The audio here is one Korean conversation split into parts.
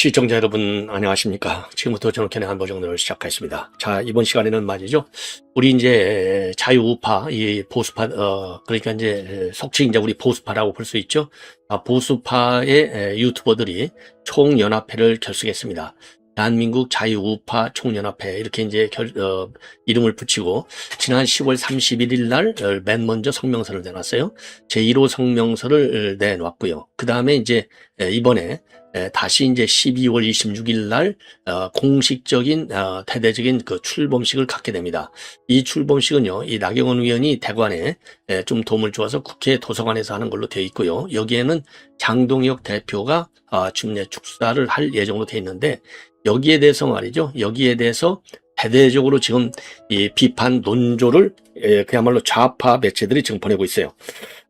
시청자 여러분 안녕하십니까. 지금부터 저녁견의 한보정론을 시작하겠습니다. 자, 이번 시간에는 말이죠, 우리 이제 자유우파, 이 보수파, 그러니까 이제 속칭 이제 우리 보수파라고 볼 수 있죠. 보수파의 유튜버들이 총연합회를 결성했습니다. 대한민국 자유우파 총연합회, 이렇게 이제 이름을 붙이고 지난 10월 31일 날 맨 먼저 성명서를 내놨어요. 제1호 성명서를 내놨고요. 그 다음에 이제 이번에 다시 이제 12월 26일 날 공식적인 대대적인 그 출범식을 갖게 됩니다. 이 출범식은요, 이 나경원 의원이 대관에 좀 도움을 주어서 국회 도서관에서 하는 걸로 되어 있고요. 여기에는 장동혁 대표가 지금 축사를 할 예정으로 되어 있는데, 여기에 대해서 말이죠, 여기에 대해서 대대적으로 지금 이 비판 논조를 그야말로 좌파 매체들이 지금 보내고 있어요.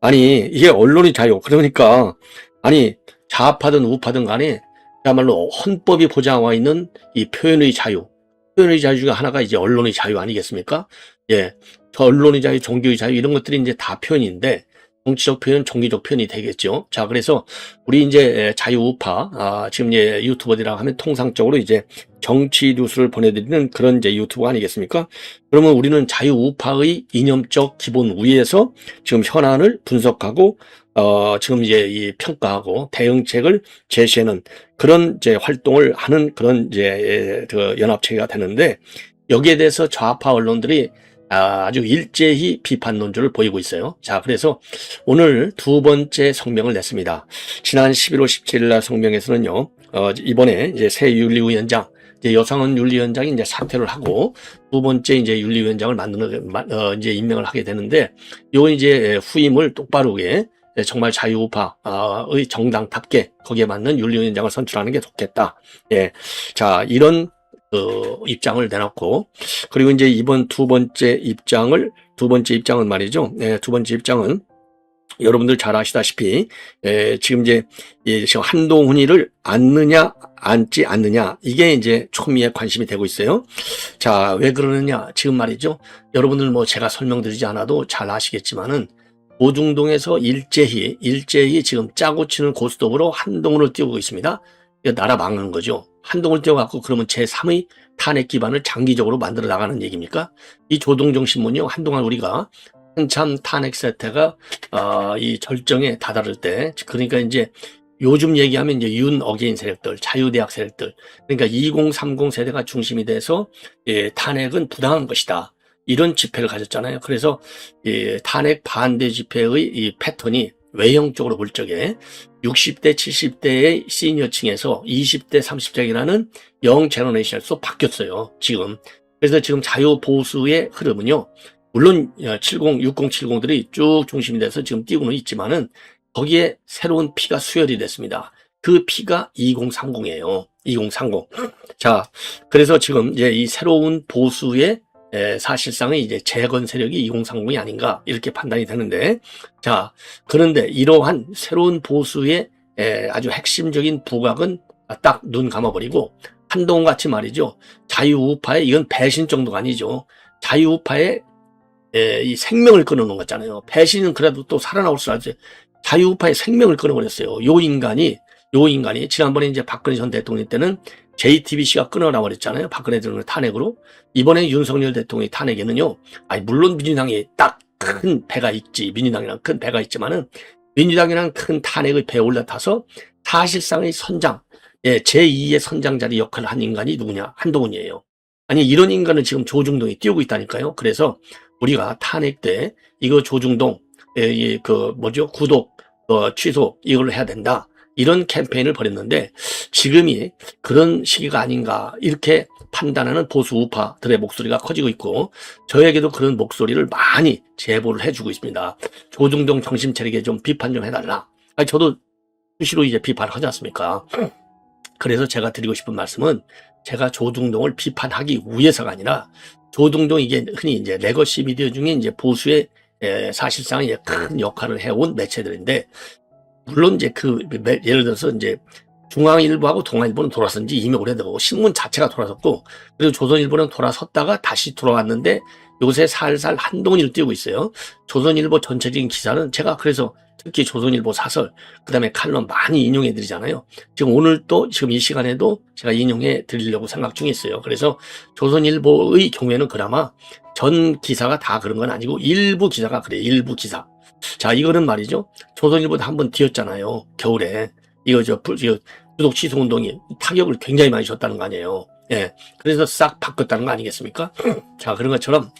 아니, 이게 언론의 자유, 그러니까 아니 좌파든 우파든 간에 그야말로 헌법이 보장하고 있는 이 표현의 자유 중에 하나가 이제 언론의 자유 아니겠습니까? 예, 저 언론의 자유, 종교의 자유 이런 것들이 이제 다 표현인데, 정치적 표현, 종교적 표현이 되겠죠. 자, 그래서 우리 이제 자유우파, 지금 이제 유튜버들이라고 하면 통상적으로 이제 정치 뉴스를 보내드리는 그런 이제 유튜버 아니겠습니까? 그러면 우리는 자유우파의 이념적 기본 위에서 지금 현안을 분석하고, 지금 이제 이 평가하고 대응책을 제시하는 그런 이제 활동을 하는 그런 이제 그 연합체가 되는데, 여기에 대해서 좌파 언론들이 아주 일제히 비판 논조를 보이고 있어요. 자, 그래서 오늘 두 번째 성명을 냈습니다. 지난 11월 17일 날 성명에서는요, 이번에 이제 새 윤리위원장, 이제 여상원 윤리위원장이 이제 사퇴를 하고 두 번째 이제 윤리위원장을 이제 임명을 하게 되는데, 요 이제 후임을 똑바르게 정말 자유우파의 정당답게 거기에 맞는 윤리위원장을 선출하는 게 좋겠다. 예. 자, 이런 입장을 내놨고, 그리고 이제 이번 두 번째 입장은 말이죠. 두 번째 입장은 여러분들 잘 아시다시피, 지금 이제 지금 한동훈이를 앉지 않느냐, 이게 이제 초미의 관심이 되고 있어요. 자, 왜 그러느냐, 지금 말이죠. 여러분들 뭐 제가 설명드리지 않아도 잘 아시겠지만은, 오중동에서 일제히 지금 짜고 치는 고스톱으로 한동훈을 띄우고 있습니다. 이거 나라 망하는 거죠. 한동훈을 띄워갖고 그러면 제3의 탄핵 기반을 장기적으로 만들어 나가는 얘기입니까? 이 조동정 신문이요, 한동안 우리가 한참 탄핵 세태가 이 절정에 다다를 때, 그러니까 이제 요즘 얘기하면 이제 윤 어게인 세력들, 자유대학 세력들, 그러니까 2030 세대가 중심이 돼서 탄핵은 부당한 것이다, 이런 집회를 가졌잖아요. 그래서 탄핵 반대 집회의 이 패턴이 외형적으로 볼 적에 60대, 70대의 시니어층에서 20대, 30대라는 영 제너레이션으로 바뀌었어요, 지금. 그래서 지금 자유보수의 흐름은요, 물론 6070들이 쭉 중심이 돼서 지금 뛰고는 있지만은, 거기에 새로운 피가 수혈이 됐습니다. 그 피가 2030이에요. 2030. 자, 그래서 지금 이제 이 새로운 보수의 사실상의 이제 재건 세력이 2030이 아닌가, 이렇게 판단이 되는데, 자, 그런데 이러한 새로운 보수의 아주 핵심적인 부각은 딱 눈 감아버리고, 한동훈 같이 말이죠, 자유우파의, 이건 배신 정도가 아니죠, 자유우파의 이 생명을 끊어놓은 거잖아요. 배신은 그래도 또 살아나올 수 있지, 자유우파의 생명을 끊어버렸어요. 요 인간이 지난번에 이제 박근혜 전 대통령 때는 JTBC가 끊어놔 버렸잖아요, 박근혜 대통령 탄핵으로. 이번에 윤석열 대통령의 탄핵에는요, 물론 민주당이 딱 큰 배가 있지, 민주당이랑 큰 배가 있지만은, 민주당이랑 큰 탄핵의 배에 올라타서 사실상의 선장, 제2의 선장 자리 역할을 한 인간이 누구냐? 한동훈이에요. 아니, 이런 인간을 지금 조중동이 띄우고 있다니까요. 그래서 우리가 탄핵 때 이거 조중동, 구독, 취소, 이걸 해야 된다, 이런 캠페인을 벌였는데, 지금이 그런 시기가 아닌가, 이렇게 판단하는 보수 우파들의 목소리가 커지고 있고, 저에게도 그런 목소리를 많이 제보를 해주고 있습니다. 조중동 정신 차리게 좀 비판 좀 해달라. 저도 수시로 이제 비판을 하지 않습니까? 그래서 제가 드리고 싶은 말씀은, 제가 조중동을 비판하기 위해서가 아니라, 조중동, 이게 흔히 이제 레거시 미디어 중에 이제 보수의 사실상 큰 역할을 해온 매체들인데, 물론 이제 예를 들어서 이제 중앙일보하고 동아일보는 돌아선 지 이미 오래되고, 신문 자체가 돌아섰고, 그리고 조선일보는 돌아섰다가 다시 돌아왔는데, 요새 살살 한동훈을 띄우고 있어요. 조선일보 전체적인 기사는 제가 그래서 특히 조선일보 사설, 그 다음에 칼럼 많이 인용해 드리잖아요. 지금 오늘 또 지금 이 시간에도 제가 인용해 드리려고 생각 중에 있어요. 그래서 조선일보의 경우에는 그나마 전 기사가 다 그런 건 아니고 일부 기사가 그래요. 일부 기사. 자, 이거는 말이죠. 조선일보도 한번 띄었잖아요. 겨울에. 이거 구독 취소 운동이 타격을 굉장히 많이 줬다는 거 아니에요. 예. 그래서 싹 바꿨다는 거 아니겠습니까? 자, 그런 것처럼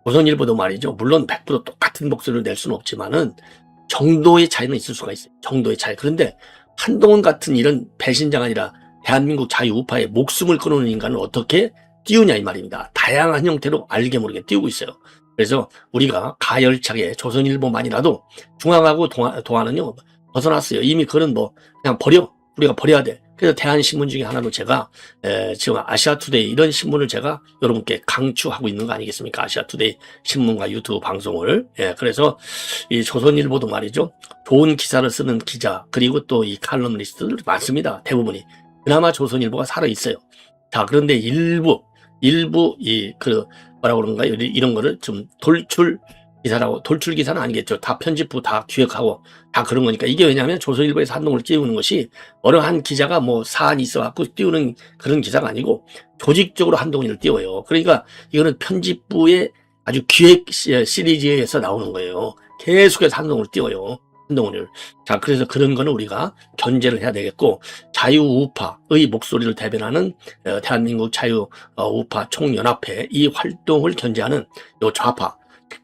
조선일보도 말이죠. 물론 100% 똑같은 목소리를 낼 수는 없지만은 정도의 차이는 있을 수가 있어요. 정도의 차이. 그런데 한동훈 같은 이런 배신자가 아니라 대한민국 자유우파의 목숨을 끊어놓은 인간을 어떻게 띄우냐 이 말입니다. 다양한 형태로 알게 모르게 띄우고 있어요. 그래서 우리가 가열차게 조선일보만이라도 중앙하고 동아는요 벗어났어요. 이미 그건 뭐 그냥 우리가 버려야 돼. 그래서 대한신문 중에 하나로 제가 지금 아시아투데이 이런 신문을 제가 여러분께 강추하고 있는 거 아니겠습니까? 아시아투데이 신문과 유튜브 방송을. 그래서 이 조선일보도 말이죠. 좋은 기사를 쓰는 기자 그리고 또 이 칼럼니스트들 많습니다. 대부분이. 그나마 조선일보가 살아있어요. 자, 그런데 일부 뭐라고 그런가요? 이런 거를 좀 돌출 기사는 아니겠죠. 다 편집부 다 기획하고 다 그런 거니까. 이게 왜냐하면 조선일보에서 한동훈을 띄우는 것이 어느 한 기자가 뭐 사안이 있어갖고 띄우는 그런 기사가 아니고 조직적으로 한동훈을 띄워요. 그러니까 이거는 편집부의 아주 기획 시리즈에서 나오는 거예요. 계속해서 한동훈을 띄워요. 한동훈을. 자, 그래서 그런 거는 우리가 견제를 해야 되겠고, 자유우파의 목소리를 대변하는 대한민국 자유우파 총연합회 이 활동을 견제하는 요 좌파,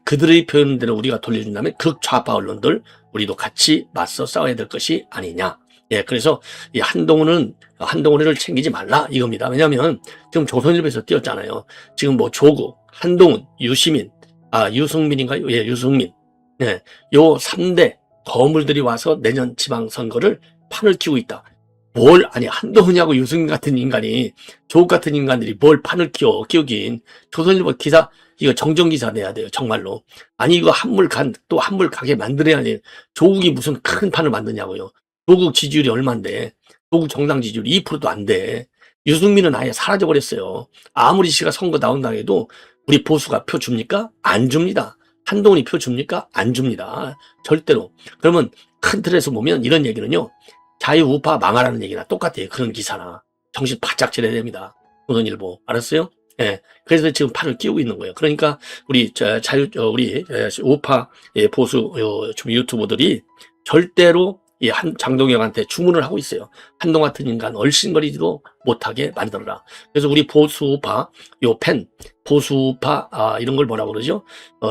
그들의 표현대로 우리가 돌려준다면 극좌파 언론들 우리도 같이 맞서 싸워야 될 것이 아니냐. 그래서 이 한동훈을 챙기지 말라 이겁니다. 왜냐하면 지금 조선일보에서 띄었잖아요. 지금 뭐 조국, 한동훈, 유시민, 유승민인가요? 유승민. 요 3대 거물들이 와서 내년 지방선거를 판을 키우고 있다. 한동훈하고 유승민 같은 인간이, 조국 같은 인간들이 뭘 판을 키우긴. 조선일보 기사, 이거 정정기사 내야 돼요, 정말로. 아니, 이거 또 한물 가게 만들어야 돼. 조국이 무슨 큰 판을 만드냐고요. 조국 지지율이 얼만데, 조국 정당 지지율 2%도 안 돼. 유승민은 아예 사라져버렸어요. 아무리 씨가 선거 나온다 해도 우리 보수가 표 줍니까? 안 줍니다. 한동훈이 표 줍니까? 안 줍니다. 절대로. 그러면 큰 틀에서 보면 이런 얘기는요. 자유우파 망하라는 얘기나 똑같아요. 그런 기사나. 정신 바짝 차려야 됩니다. 조선일보. 알았어요? 그래서 지금 팔을 끼우고 있는 거예요. 그러니까 우리 우파 보수 좀 유튜버들이 절대로 이 장동혁한테 주문을 하고 있어요. 한동훈 같은 인간 얼씬거리지도 못하게 만들어라. 그래서 우리 보수우파 보수우파 이런 걸 뭐라고 그러죠?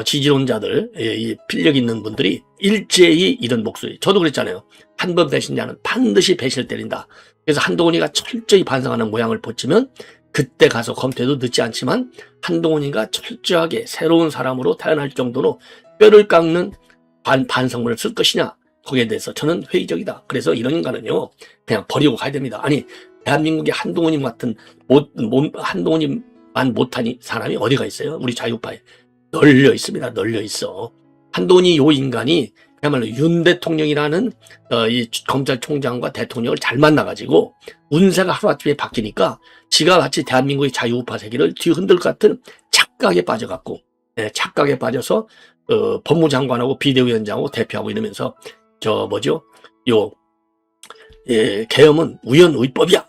지지론자들, 이 필력 있는 분들이 일제히 이런 목소리. 저도 그랬잖아요. 한 번 배신자는 반드시 배신을 때린다. 그래서 한동훈이가 철저히 반성하는 모양을 보치면 그때 가서 검토해도 늦지 않지만 한동훈이가 철저하게 새로운 사람으로 태어날 정도로 뼈를 깎는 반성문을 쓸 것이냐. 거기에 대해서 저는 회의적이다. 그래서 이런 인간은요, 그냥 버리고 가야 됩니다. 아니, 대한민국에 한동훈님 같은, 한동훈님만 못한 사람이 어디가 있어요? 우리 자유파에. 널려 있습니다. 널려 있어. 한동훈이 요 인간이 그야말로 윤 대통령이라는, 이 검찰총장과 대통령을 잘 만나가지고, 운세가 하루아침에 바뀌니까, 지가 마치 대한민국의 자유우파 세계를 뒤흔들 것 같은 착각에 빠져갖고, 착각에 빠져서, 법무장관하고 비대위원장하고 대표하고 이러면서, 계엄은 우연의법이야.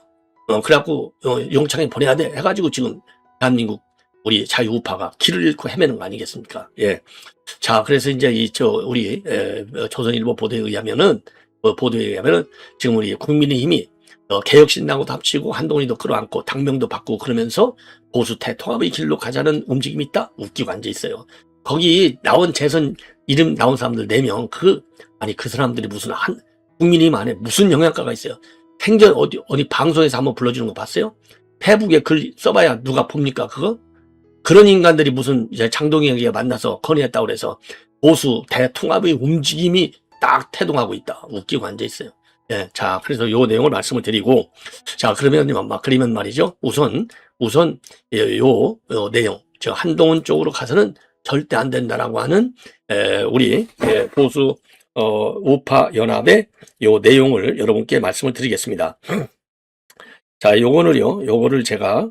그래갖고, 용창에 보내야 돼. 해가지고 지금 대한민국 우리 자유우파가 길을 잃고 헤매는 거 아니겠습니까? 자, 그래서 이제 우리, 조선일보 보도에 의하면은 지금 우리 국민의힘이 개혁신당하고도 합치고 한동훈이도 끌어안고 당명도 바꾸고 그러면서 보수 대통합의 길로 가자는 움직임이 있다? 웃기고 앉아있어요. 거기 이름 나온 사람들 4명, 그 사람들이 무슨 국민의힘 안에 무슨 영향가가 있어요? 생전 어디 방송에서 한번 불러주는 거 봤어요? 페북에 글 써봐야 누가 봅니까, 그거? 그런 인간들이 무슨 이제 장동혁이가 만나서 건의했다고 그래서 보수 대통합의 움직임이 딱 태동하고 있다. 웃기고 앉아있어요. 자, 그래서 요 내용을 말씀을 드리고, 자, 그러면 말이죠. 우선, 요 내용, 한동훈 쪽으로 가서는 절대 안 된다라고 하는, 우리, 보수, 우파 연합의 요 내용을 여러분께 말씀을 드리겠습니다. 자, 요거를 제가,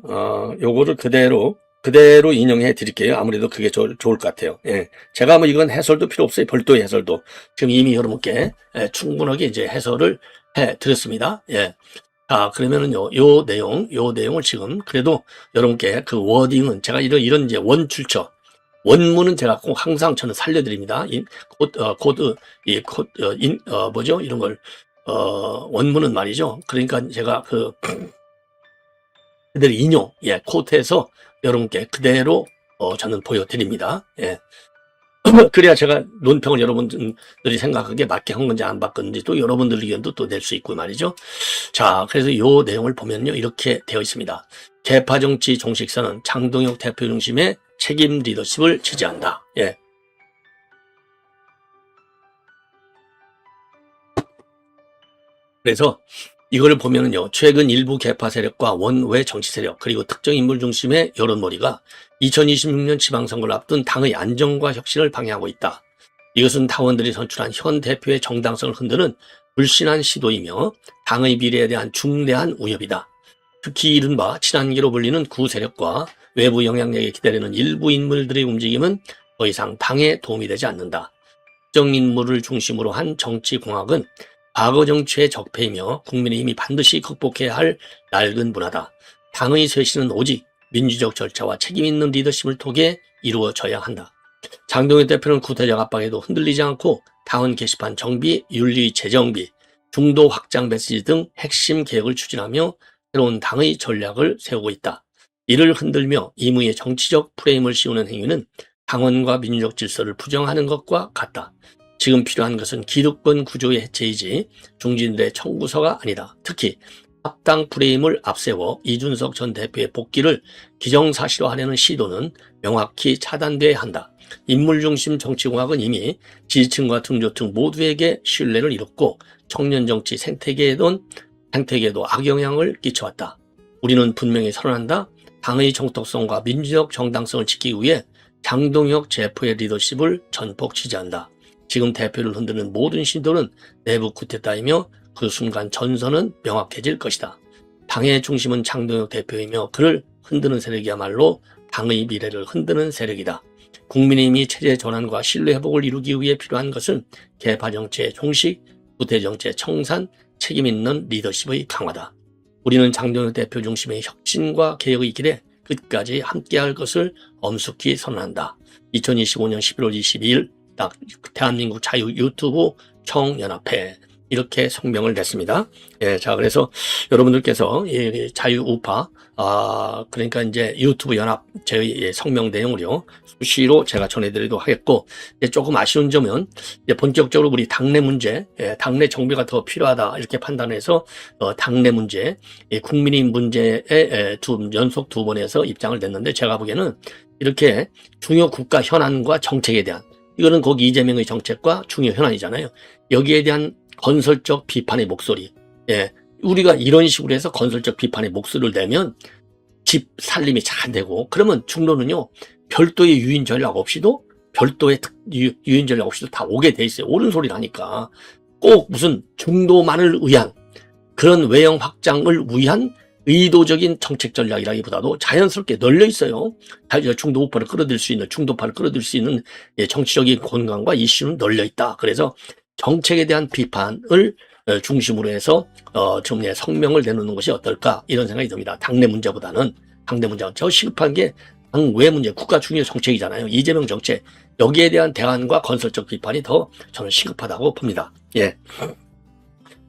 요거를 그대로 그대로 인용해 드릴게요. 아무래도 그게 좋을 것 같아요. 예. 제가 뭐 이건 해설도 필요 없어요. 별도의 해설도. 지금 이미 여러분께 충분하게 이제 해설을 해 드렸습니다. 예. 자, 그러면은요, 요 내용을 지금 그래도 여러분께 그 워딩은 제가 이런 이제 원출처, 원문은 제가 꼭 항상 저는 살려드립니다. 뭐죠? 이런 걸, 원문은 말이죠. 그러니까 제가 그대로 인용, 예, 코트해서 여러분께 그대로, 저는 보여드립니다. 예. 그래야 제가 논평을 여러분들이 생각하기에 맞게 한 건지 안 바꿨는지 또 여러분들 의견도 또 낼 수 있고 말이죠. 자, 그래서 이 내용을 보면요. 이렇게 되어 있습니다. 개파정치 종식선은 장동혁 대표 중심의 책임 리더십을 지지한다. 예. 그래서 이걸 보면은요, 최근 일부 개파 세력과 원외 정치 세력, 그리고 특정 인물 중심의 여론몰이가 2026년 지방선거를 앞둔 당의 안정과 혁신을 방해하고 있다. 이것은 당원들이 선출한 현 대표의 정당성을 흔드는 불신한 시도이며 당의 미래에 대한 중대한 위협이다. 특히 이른바 친한계로 불리는 구세력과 외부 영향력에 기다리는 일부 인물들의 움직임은 더 이상 당에 도움이 되지 않는다. 특정 인물을 중심으로 한 정치공학은 과거 정치의 적폐이며 국민의힘이 반드시 극복해야 할 낡은 문화다. 당의 쇄신은 오직 민주적 절차와 책임 있는 리더십을 통해 이루어져야 한다. 장동혁 대표는 구태적 압박에도 흔들리지 않고 당원 게시판 정비, 윤리 재정비, 중도 확장 메시지 등 핵심 개혁을 추진하며 새로운 당의 전략을 세우고 있다. 이를 흔들며 임의의 정치적 프레임을 씌우는 행위는 당원과 민주적 질서를 부정하는 것과 같다. 지금 필요한 것은 기득권 구조의 해체이지 중진들의 청구서가 아니다. 특히 합당 프레임을 앞세워 이준석 전 대표의 복귀를 기정사실화하려는 시도는 명확히 차단돼야 한다. 인물중심 정치공학은 이미 지지층과 등조층 모두에게 신뢰를 잃었고 청년정치 생태계에도 악영향을 끼쳐왔다. 우리는 분명히 선언한다. 당의 정통성과 민주적 정당성을 지키기 위해 장동혁 대표의 리더십을 전폭 지지한다. 지금 대표를 흔드는 모든 시도는 내부 쿠데타이며 그 순간 전선은 명확해질 것이다. 당의 중심은 장동혁 대표이며 그를 흔드는 세력이야말로 당의 미래를 흔드는 세력이다. 국민의힘이 체제 전환과 신뢰 회복을 이루기 위해 필요한 것은 개파 정치의 종식, 구태 정치의 청산, 책임 있는 리더십의 강화다. 우리는 장동혁 대표 중심의 혁신과 개혁의 길에 끝까지 함께할 것을 엄숙히 선언한다. 2025년 11월 22일 대한민국 자유 유튜브 총연합회 이렇게 성명을 냈습니다. 예, 자, 그래서 여러분들께서 이 자유 우파, 그러니까 이제 유튜브 연합 저희 성명 내용을요, 수시로 제가 전해드리도록 하겠고, 이제 조금 아쉬운 점은, 이제 본격적으로 우리 당내 문제, 당내 정비가 더 필요하다, 이렇게 판단해서, 당내 문제, 국민의힘 문제에 연속 2번에서 입장을 냈는데, 제가 보기에는 이렇게 중요 국가 현안과 정책에 대한, 이거는 거기 이재명의 정책과 중요 현안이잖아요. 여기에 대한 건설적 비판의 목소리. 예. 우리가 이런 식으로 해서 건설적 비판의 목소리를 내면 집 살림이 잘 되고, 그러면 중도는요, 별도의 유인 전략 없이도, 별도의 유인 전략 없이도 다 오게 돼 있어요. 옳은 소리라니까. 꼭 무슨 중도만을 위한, 그런 외형 확장을 위한 의도적인 정책 전략이라기보다도 자연스럽게 널려 있어요. 중도 우파를 끌어들일 수 있는, 중도파를 끌어들일 수 있는 정치적인 공간과 이슈는 널려 있다. 그래서 정책에 대한 비판을 중심으로 해서 좀 성명을 내놓는 것이 어떨까 이런 생각이 듭니다. 당내 문제보다는 저 시급한 게 당외 문제, 국가 중요 정책이잖아요. 이재명 정책, 여기에 대한 대안과 건설적 비판이 더 저는 시급하다고 봅니다. 예.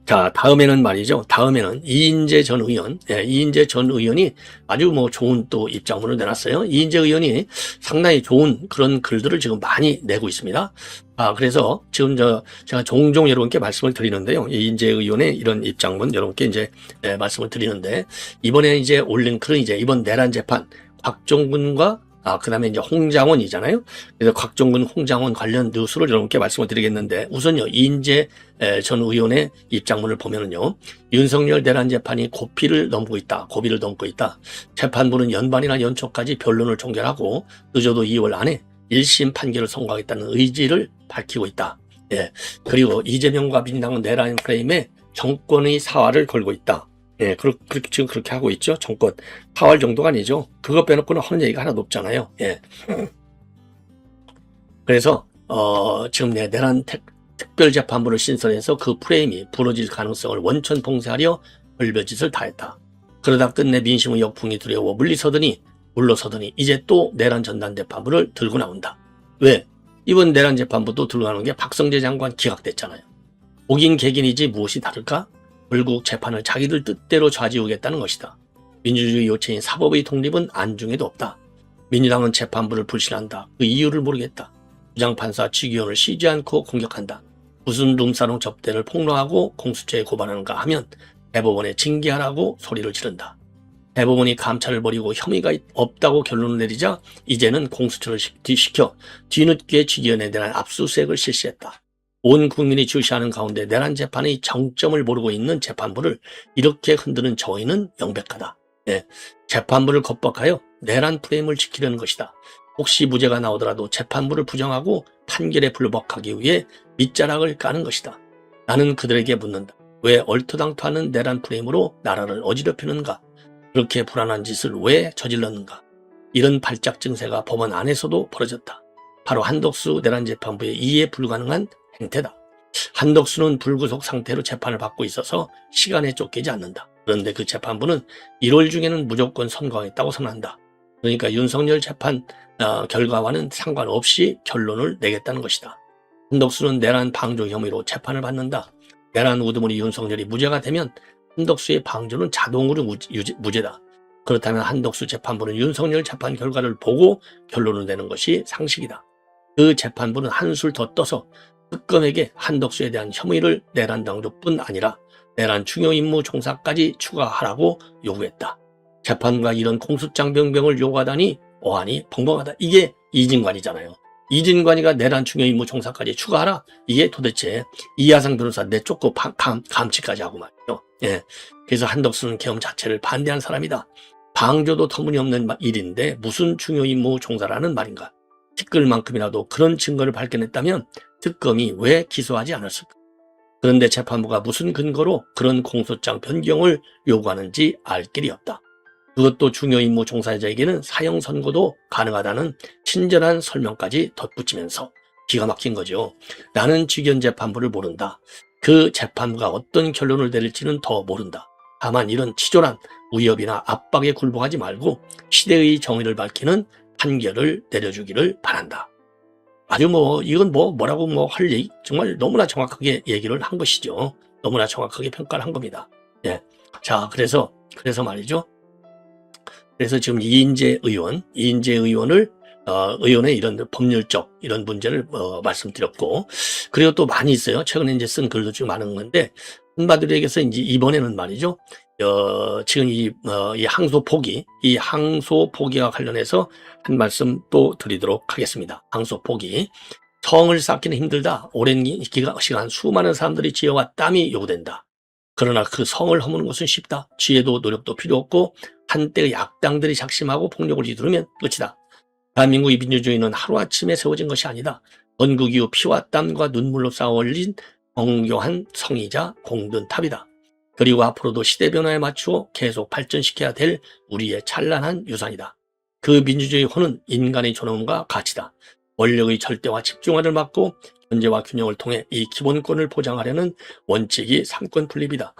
자, 다음에는 말이죠. 다음에는 이인재 전 의원, 이인재 전 의원이 아주 좋은 또 입장문을 내놨어요. 이인재 의원이 상당히 좋은 그런 글들을 지금 많이 내고 있습니다. 그래서 지금 제가 종종 여러분께 말씀을 드리는데요. 이인재 의원의 이런 입장문 여러분께 이제 말씀을 드리는데, 이번에 이제 올린 글은 이제 이번 내란 재판, 곽종근과 그 다음에 이제 홍장원이잖아요. 그래서 곽종근, 홍장원 관련 뉴스를 여러분께 말씀을 드리겠는데, 우선요, 이인재 전 의원의 입장문을 보면은요, 윤석열 내란 재판이 고비를 넘고 있다. 재판부는 연반이나 연초까지 변론을 종결하고, 늦어도 2월 안에 1심 판결을 선고하겠다는 의지를 밝히고 있다. 예. 그리고 이재명과 민주당은 내란 프레임에 정권의 사활을 걸고 있다. 예, 그렇게 지금 그렇게 하고 있죠. 정권 파월 정도가 아니죠. 그거 빼놓고는 하는 얘기가 하나도 없잖아요. 예. 그래서 지금 내란 특별재판부를 신설해서 그 프레임이 부러질 가능성을 원천 봉쇄하려 별별짓을 다했다. 그러다 끝내 민심의 역풍이 두려워 물러서더니 이제 또 내란 전담재판부를 들고 나온다. 왜? 이번 내란 재판부도 들고 나오는 게 박성재 장관 기각됐잖아요. 복인 개긴이지 무엇이 다를까? 결국 재판을 자기들 뜻대로 좌지우겠다는 것이다. 민주주의 요체인 사법의 독립은 안중에도 없다. 민주당은 재판부를 불신한다. 그 이유를 모르겠다. 부장판사 지기현을 쉬지 않고 공격한다. 무슨 룸사롱 접대를 폭로하고 공수처에 고발하는가 하면 대법원에 징계하라고 소리를 지른다. 대법원이 감찰을 벌이고 혐의가 없다고 결론을 내리자 이제는 공수처를 시켜 뒤늦게 지기현에 대한 압수수색을 실시했다. 온 국민이 주시하는 가운데 내란 재판의 정점을 모르고 있는 재판부를 이렇게 흔드는 저희는 명백하다. 네, 재판부를 겁박하여 내란 프레임을 지키려는 것이다. 혹시 무죄가 나오더라도 재판부를 부정하고 판결에 불복하기 위해 밑자락을 까는 것이다. 나는 그들에게 묻는다. 왜 얼토당토하는 내란 프레임으로 나라를 어지럽히는가? 그렇게 불안한 짓을 왜 저질렀는가? 이런 발작 증세가 법원 안에서도 벌어졌다. 바로 한덕수 내란재판부의 이해 불가능한 행태다. 한덕수는 불구속 상태로 재판을 받고 있어서 시간에 쫓기지 않는다. 그런데 그 재판부는 1월 중에는 무조건 선고하겠다고 선언한다. 그러니까 윤석열 재판 결과와는 상관없이 결론을 내겠다는 것이다. 한덕수는 내란 방조 혐의로 재판을 받는다. 내란 우두머리 윤석열이 무죄가 되면 한덕수의 방조는 자동으로 무죄다. 그렇다면 한덕수 재판부는 윤석열 재판 결과를 보고 결론을 내는 것이 상식이다. 그 재판부는 한술 더 떠서 특검에게 한덕수에 대한 혐의를 내란 당조뿐 아니라 내란 중요 임무 종사까지 추가하라고 요구했다. 재판부가 이런 공수장 변경을 요구하다니 어안이 벙벙하다. 이게 이진관이잖아요. 이진관이가 내란 중요 임무 종사까지 추가하라. 이게 도대체 이하상 변호사 내쫓고 감치까지 하고 말이죠. 예. 그래서 한덕수는 계엄 자체를 반대한 사람이다. 방조도 터무니없는 일인데 무슨 중요 임무 종사라는 말인가. 티끌 만큼이라도 그런 증거를 발견했다면 특검이 왜 기소하지 않았을까? 그런데 재판부가 무슨 근거로 그런 공소장 변경을 요구하는지 알 길이 없다. 그것도 중요 임무 종사자에게는 사형 선고도 가능하다는 친절한 설명까지 덧붙이면서 기가 막힌 거죠. 나는 지기현 재판부를 모른다. 그 재판부가 어떤 결론을 내릴지는 더 모른다. 다만 이런 치졸한 위협이나 압박에 굴복하지 말고 시대의 정의를 밝히는 판결을 내려주기를 바란다. 아주 이건 뭐라고 할 얘기, 정말 너무나 정확하게 얘기를 한 것이죠. 너무나 정확하게 평가를 한 겁니다. 예. 자, 그래서 말이죠. 그래서 지금 이인재 의원을 의원의 이런 법률적 이런 문제를 말씀드렸고, 그리고 또 많이 있어요. 최근에 이제 쓴 글도 좀 많은 건데, 한마디로 얘기해서 이제 이번에는 말이죠. 지금 이 항소 포기와 관련해서 한 말씀 또 드리도록 하겠습니다. 항소 포기. 성을 쌓기는 힘들다. 오랜 시간 수많은 사람들이 지혜와 땀이 요구된다. 그러나 그 성을 허무는 것은 쉽다. 지혜도 노력도 필요 없고 한때의 악당들이 작심하고 폭력을 휘두르면 끝이다. 대한민국의 민주주의는 하루아침에 세워진 것이 아니다. 건국 이후 피와 땀과 눈물로 쌓아 올린 정교한 성이자 공든 탑이다. 그리고 앞으로도 시대 변화에 맞추어 계속 발전시켜야 될 우리의 찬란한 유산이다. 그 민주주의 호는 인간의 존엄과 가치다. 권력의 절대와 집중화를 막고 견제와 균형을 통해 이 기본권을 보장하려는 원칙이 삼권 분립이다.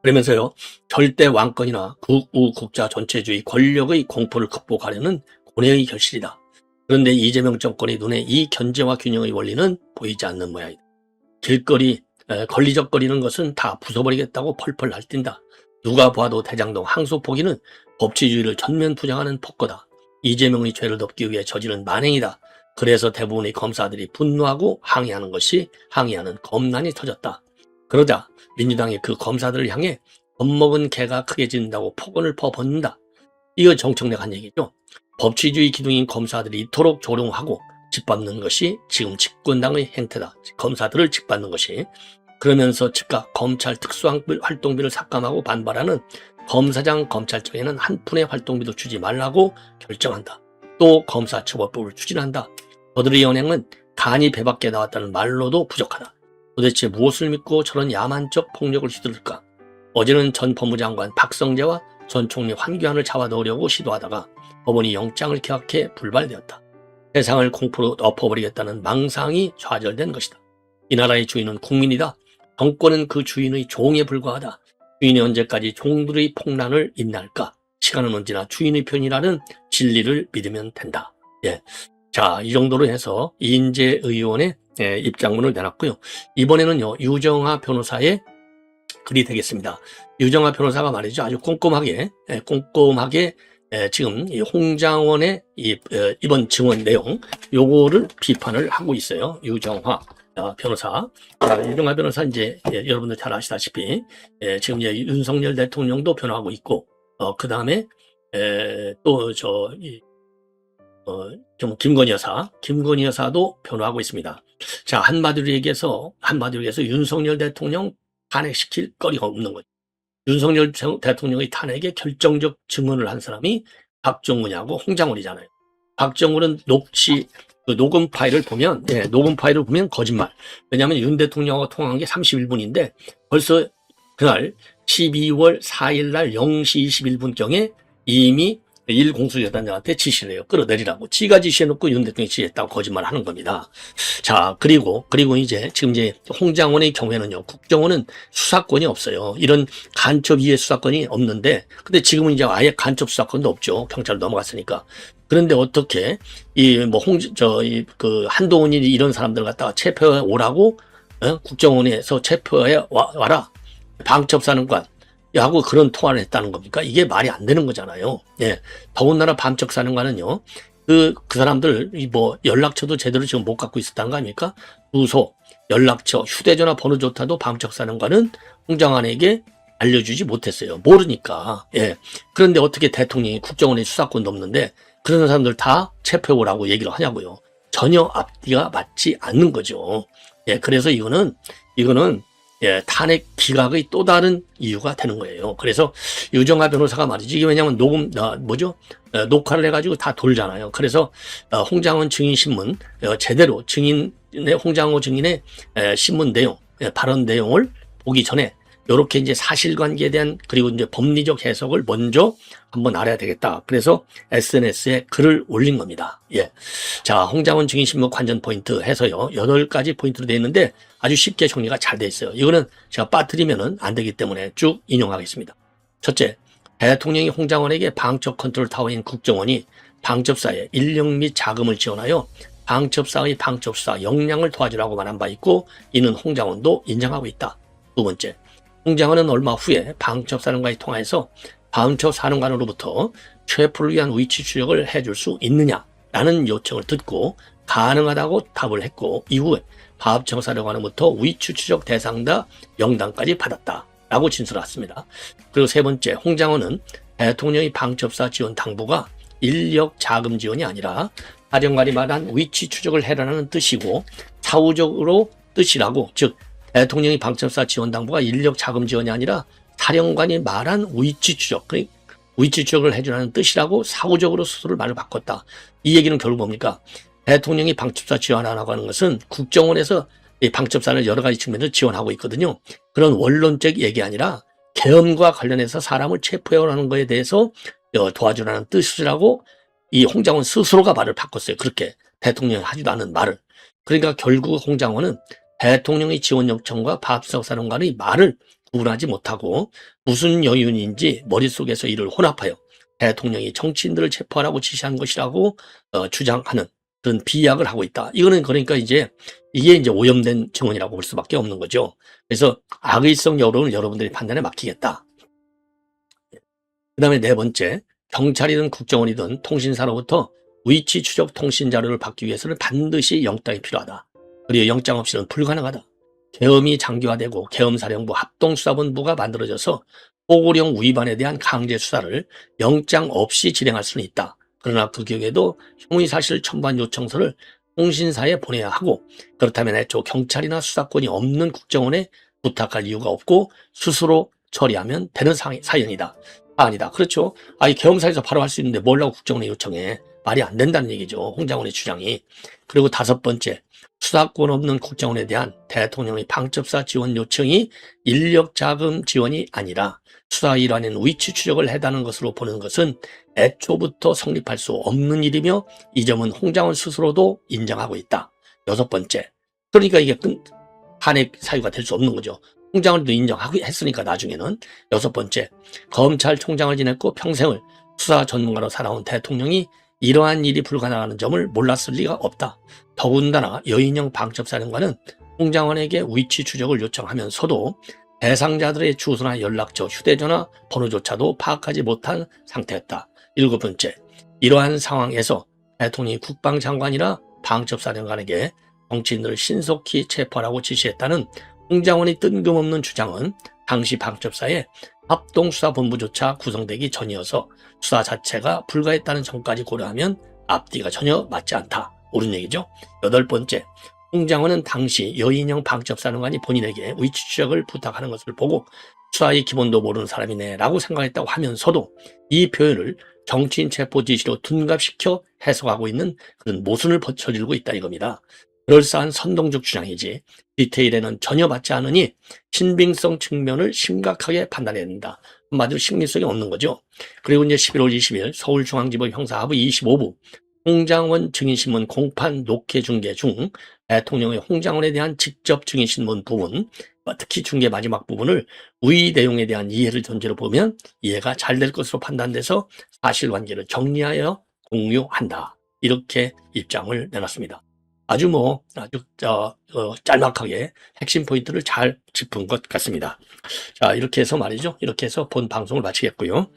그러면서요, 절대 왕권이나 국우국자 전체주의 권력의 공포를 극복하려는 고뇌의 결실이다. 그런데 이재명 정권의 눈에 이 견제와 균형의 원리는 보이지 않는 모양이다. 길거리 걸리적거리는 것은 다 부숴버리겠다고 펄펄 날뛴다. 누가 봐도 대장동 항소 포기는 법치주의를 전면 부정하는 폭거다. 이재명의 죄를 덮기 위해 저지른 만행이다. 그래서 대부분의 검사들이 분노하고 항의하는 검난이 터졌다. 그러자 민주당이 그 검사들을 향해 겁먹은 개가 크게 짖는다고 폭언을 퍼붓는다. 이거 정청래가 한 얘기죠. 법치주의 기둥인 검사들이 이토록 조롱하고 짓밟는 것이 지금 집권당의 행태다. 검사들을 짓밟는 것이. 그러면서 즉각 검찰 특수활동비를 삭감하고 반발하는 검사장 검찰청에는 한 푼의 활동비도 주지 말라고 결정한다. 또 검사처벌법을 추진한다. 저들의 연행은 간이 배 밖에 나왔다는 말로도 부족하다. 도대체 무엇을 믿고 저런 야만적 폭력을 휘두를까? 어제는 전 법무장관 박성재와 전 총리 황교안을 잡아넣으려고 시도하다가 법원이 영장을 기각해 불발되었다. 세상을 공포로 엎어버리겠다는 망상이 좌절된 것이다. 이 나라의 주인은 국민이다. 정권은 그 주인의 종에 불과하다. 주인이 언제까지 종들의 폭란을 인내할까? 시간은 언제나 주인의 편이라는 진리를 믿으면 된다. 예. 자, 이 정도로 해서 이인재 의원의 입장문을 내놨고요. 이번에는요, 유정아 변호사의 글이 되겠습니다. 유정아 변호사가 말이죠. 아주 꼼꼼하게 지금 이 홍장원의 이번 증언 내용, 요거를 비판을 하고 있어요. 유정아 변호사. 유정아 변호사 이제 여러분들 잘 아시다시피 지금 이제 윤석열 대통령도 변호하고 있고, 그 다음에 또 좀 김건희 여사도 변호하고 있습니다. 자, 한마디로 얘기해서 윤석열 대통령 탄핵시킬 거리가 없는 거죠. 윤석열 대통령의 탄핵에 결정적 증언을 한 사람이 박정훈하고 홍장원이잖아요. 박정훈은 녹음 파일을 보면 거짓말. 왜냐하면 윤 대통령하고 통화한 게 31분인데 벌써 그날 12월 4일 날 0시 21분경에 이미 일공수여단장한테 지시를 해요. 끌어내리라고. 지가 지시해놓고 윤 대통령이 지시했다고 거짓말을 하는 겁니다. 자, 그리고 지금 홍장원의 경우에는요, 국정원은 수사권이 없어요. 이런 간첩 이해 수사권이 없는데, 근데 지금은 이제 아예 간첩 수사권도 없죠. 경찰로 넘어갔으니까. 그런데 어떻게 한동훈이 이런 사람들 갖다가 체포해 오라고 국정원에서 체포해 와라. 방첩사령관 하고 그런 통화를 했다는 겁니까? 이게 말이 안 되는 거잖아요. 예. 더군다나 방첩사령관은요, 그 사람들, 연락처도 제대로 지금 못 갖고 있었다는 거 아닙니까? 주소, 연락처, 휴대전화 번호조차도 방첩사령관은 홍장관에게 알려주지 못했어요. 모르니까. 예. 그런데 어떻게 대통령이 국정원의 수사권도 없는데 그런 사람들 다 체포해오라고 얘기를 하냐고요. 전혀 앞뒤가 맞지 않는 거죠. 예. 그래서 이거는 탄핵 기각의 또 다른 이유가 되는 거예요. 그래서 유정아 변호사가 말이지, 이게 왜냐면 녹화를 해가지고 다 돌잖아요. 그래서 홍장원 증인신문, 제대로 홍장원 증인의 신문 내용, 발언 내용을 보기 전에 요렇게 이제 사실관계에 대한, 그리고 이제 법리적 해석을 먼저 한번 알아야 되겠다. 그래서 SNS에 글을 올린 겁니다. 예. 자, 홍장원 증인신문 관전 포인트 해서요, 8가지 포인트로 되어 있는데 아주 쉽게 정리가 잘 되어 있어요. 이거는 제가 빠뜨리면은 안 되기 때문에 쭉 인용하겠습니다. 첫째, 대통령이 홍장원에게 방첩 컨트롤 타워인 국정원이 방첩사에 인력 및 자금을 지원하여 방첩사의 방첩사 역량을 도와주라고 말한 바 있고, 이는 홍장원도 인정하고 있다. 두 번째, 홍장원은 얼마 후에 방첩사령관이 통화해서 방첩사령관으로부터 체포를 위한 위치 추적을 해줄 수 있느냐라는 요청을 듣고 가능하다고 답을 했고, 이후에 방첩사령관으로부터 위치 추적 대상자 명단까지 받았다라고 진술했습니다. 그리고 세 번째, 홍장원은 대통령의 방첩사 지원 당부가 인력 자금 지원이 아니라 사령관이 말한 위치 추적을 해라는 뜻이고, 사후적으로 뜻이라고, 즉 대통령이 방첩사 지원 당부가 인력 자금 지원이 아니라 사령관이 말한 위치 추적을 해주라는 뜻이라고 사후적으로 스스로 말을 바꿨다. 이 얘기는 결국 뭡니까? 대통령이 방첩사 지원하라고 하는 것은 국정원에서 이 방첩사를 여러 가지 측면에서 지원하고 있거든요. 그런 원론적 얘기 아니라 계엄과 관련해서 사람을 체포해오라는 것에 대해서 도와주라는 뜻이라고 이 홍장원 스스로가 말을 바꿨어요. 그렇게 대통령이 하지도 않은 말을. 그러니까 결국 홍장원은 대통령의 지원 요청과 방첩사령관의 말을 구분하지 못하고 무슨 여윤인지 머릿속에서 이를 혼합하여 대통령이 정치인들을 체포하라고 지시한 것이라고 주장하는 그런 비약을 하고 있다. 이거는 그러니까 이게 이제 오염된 증언이라고 볼 수밖에 없는 거죠. 그래서 악의성 여론을 여러분들이 판단에 맡기겠다. 그 다음에 네 번째, 경찰이든 국정원이든 통신사로부터 위치 추적 통신 자료를 받기 위해서는 반드시 영장이 필요하다. 그리고 영장 없이는 불가능하다. 계엄이 장기화되고 계엄사령부 합동수사본부가 만들어져서 포고령 위반에 대한 강제 수사를 영장 없이 진행할 수는 있다. 그러나 그 경우에도 형의사실 첨부한 요청서를 통신사에 보내야 하고, 그렇다면 애초 경찰이나 수사권이 없는 국정원에 부탁할 이유가 없고 스스로 처리하면 되는 사연이다. 아니다. 그렇죠. 이 계엄사에서 바로 할 수 있는데 뭘라고 국정원에 요청해. 말이 안 된다는 얘기죠. 홍장원의 주장이. 그리고 다섯 번째, 수사권 없는 국정원에 대한 대통령의 방첩사 지원 요청이 인력 자금 지원이 아니라 수사 일환인 위치 추적을 해다는 것으로 보는 것은 애초부터 성립할 수 없는 일이며 이 점은 홍장원 스스로도 인정하고 있다. 여섯 번째, 그러니까 이게 탄핵 사유가 될 수 없는 거죠. 홍장원도 인정하고 했으니까 나중에는. 여섯 번째, 검찰총장을 지냈고 평생을 수사 전문가로 살아온 대통령이 이러한 일이 불가능하는 점을 몰랐을 리가 없다. 더군다나 여인영 방첩사령관은 홍장원에게 위치 추적을 요청하면서도 대상자들의 주소나 연락처, 휴대전화 번호조차도 파악하지 못한 상태였다. 일곱 번째, 이러한 상황에서 대통령이 국방장관이라 방첩사령관에게 정치인들을 신속히 체포하라고 지시했다는 홍장원의 뜬금없는 주장은 당시 방첩사에 합동수사본부조차 구성되기 전이어서 수사 자체가 불가했다는 점까지 고려하면 앞뒤가 전혀 맞지 않다. 옳은 얘기죠. 여덟 번째, 홍장원은 당시 여인영 방첩사령관이 본인에게 위치 추적을 부탁하는 것을 보고 수사의 기본도 모르는 사람이네 라고 생각했다고 하면서도 이 표현을 정치인 체포 지시로 둔갑시켜 해석하고 있는 그런 모순을 저지르고 있다 이겁니다. 그럴싸한 선동적 주장이지 디테일에는 전혀 맞지 않으니 신빙성 측면을 심각하게 판단해야 된다. 한마디로 신빙성이 없는 거죠. 그리고 이제 11월 20일 서울중앙지법 형사하부 25부 홍장원 증인신문 공판 녹회 중계 중 대통령의 홍장원에 대한 직접 증인신문 부분, 특히 중계 마지막 부분을 위 내용에 대한 이해를 전제로 보면 이해가 잘 될 것으로 판단돼서 사실관계를 정리하여 공유한다. 이렇게 입장을 내놨습니다. 아주 짤막하게 핵심 포인트를 잘 짚은 것 같습니다. 자, 이렇게 해서 말이죠. 이렇게 해서 본 방송을 마치겠고요.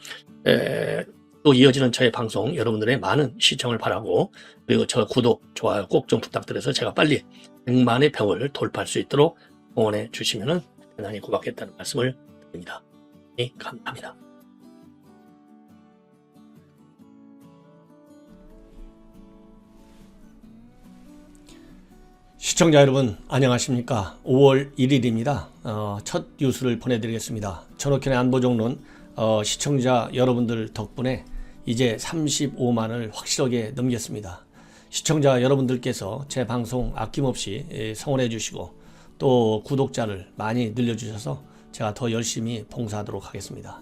또 이어지는 저의 방송 여러분들의 많은 시청을 바라고, 그리고 저 구독, 좋아요 꼭 좀 부탁드려서 제가 빨리 100만의 벽을 돌파할 수 있도록 응원해 주시면 대단히 고맙겠다는 말씀을 드립니다. 네, 감사합니다. 시청자 여러분 안녕하십니까. 5월 1일입니다. 첫 뉴스를 보내드리겠습니다. 전옥현의 안보정론 시청자 여러분들 덕분에 이제 35만을 확실하게 넘겼습니다. 시청자 여러분들께서 제 방송 아낌없이 성원해 주시고 또 구독자를 많이 늘려주셔서 제가 더 열심히 봉사하도록 하겠습니다.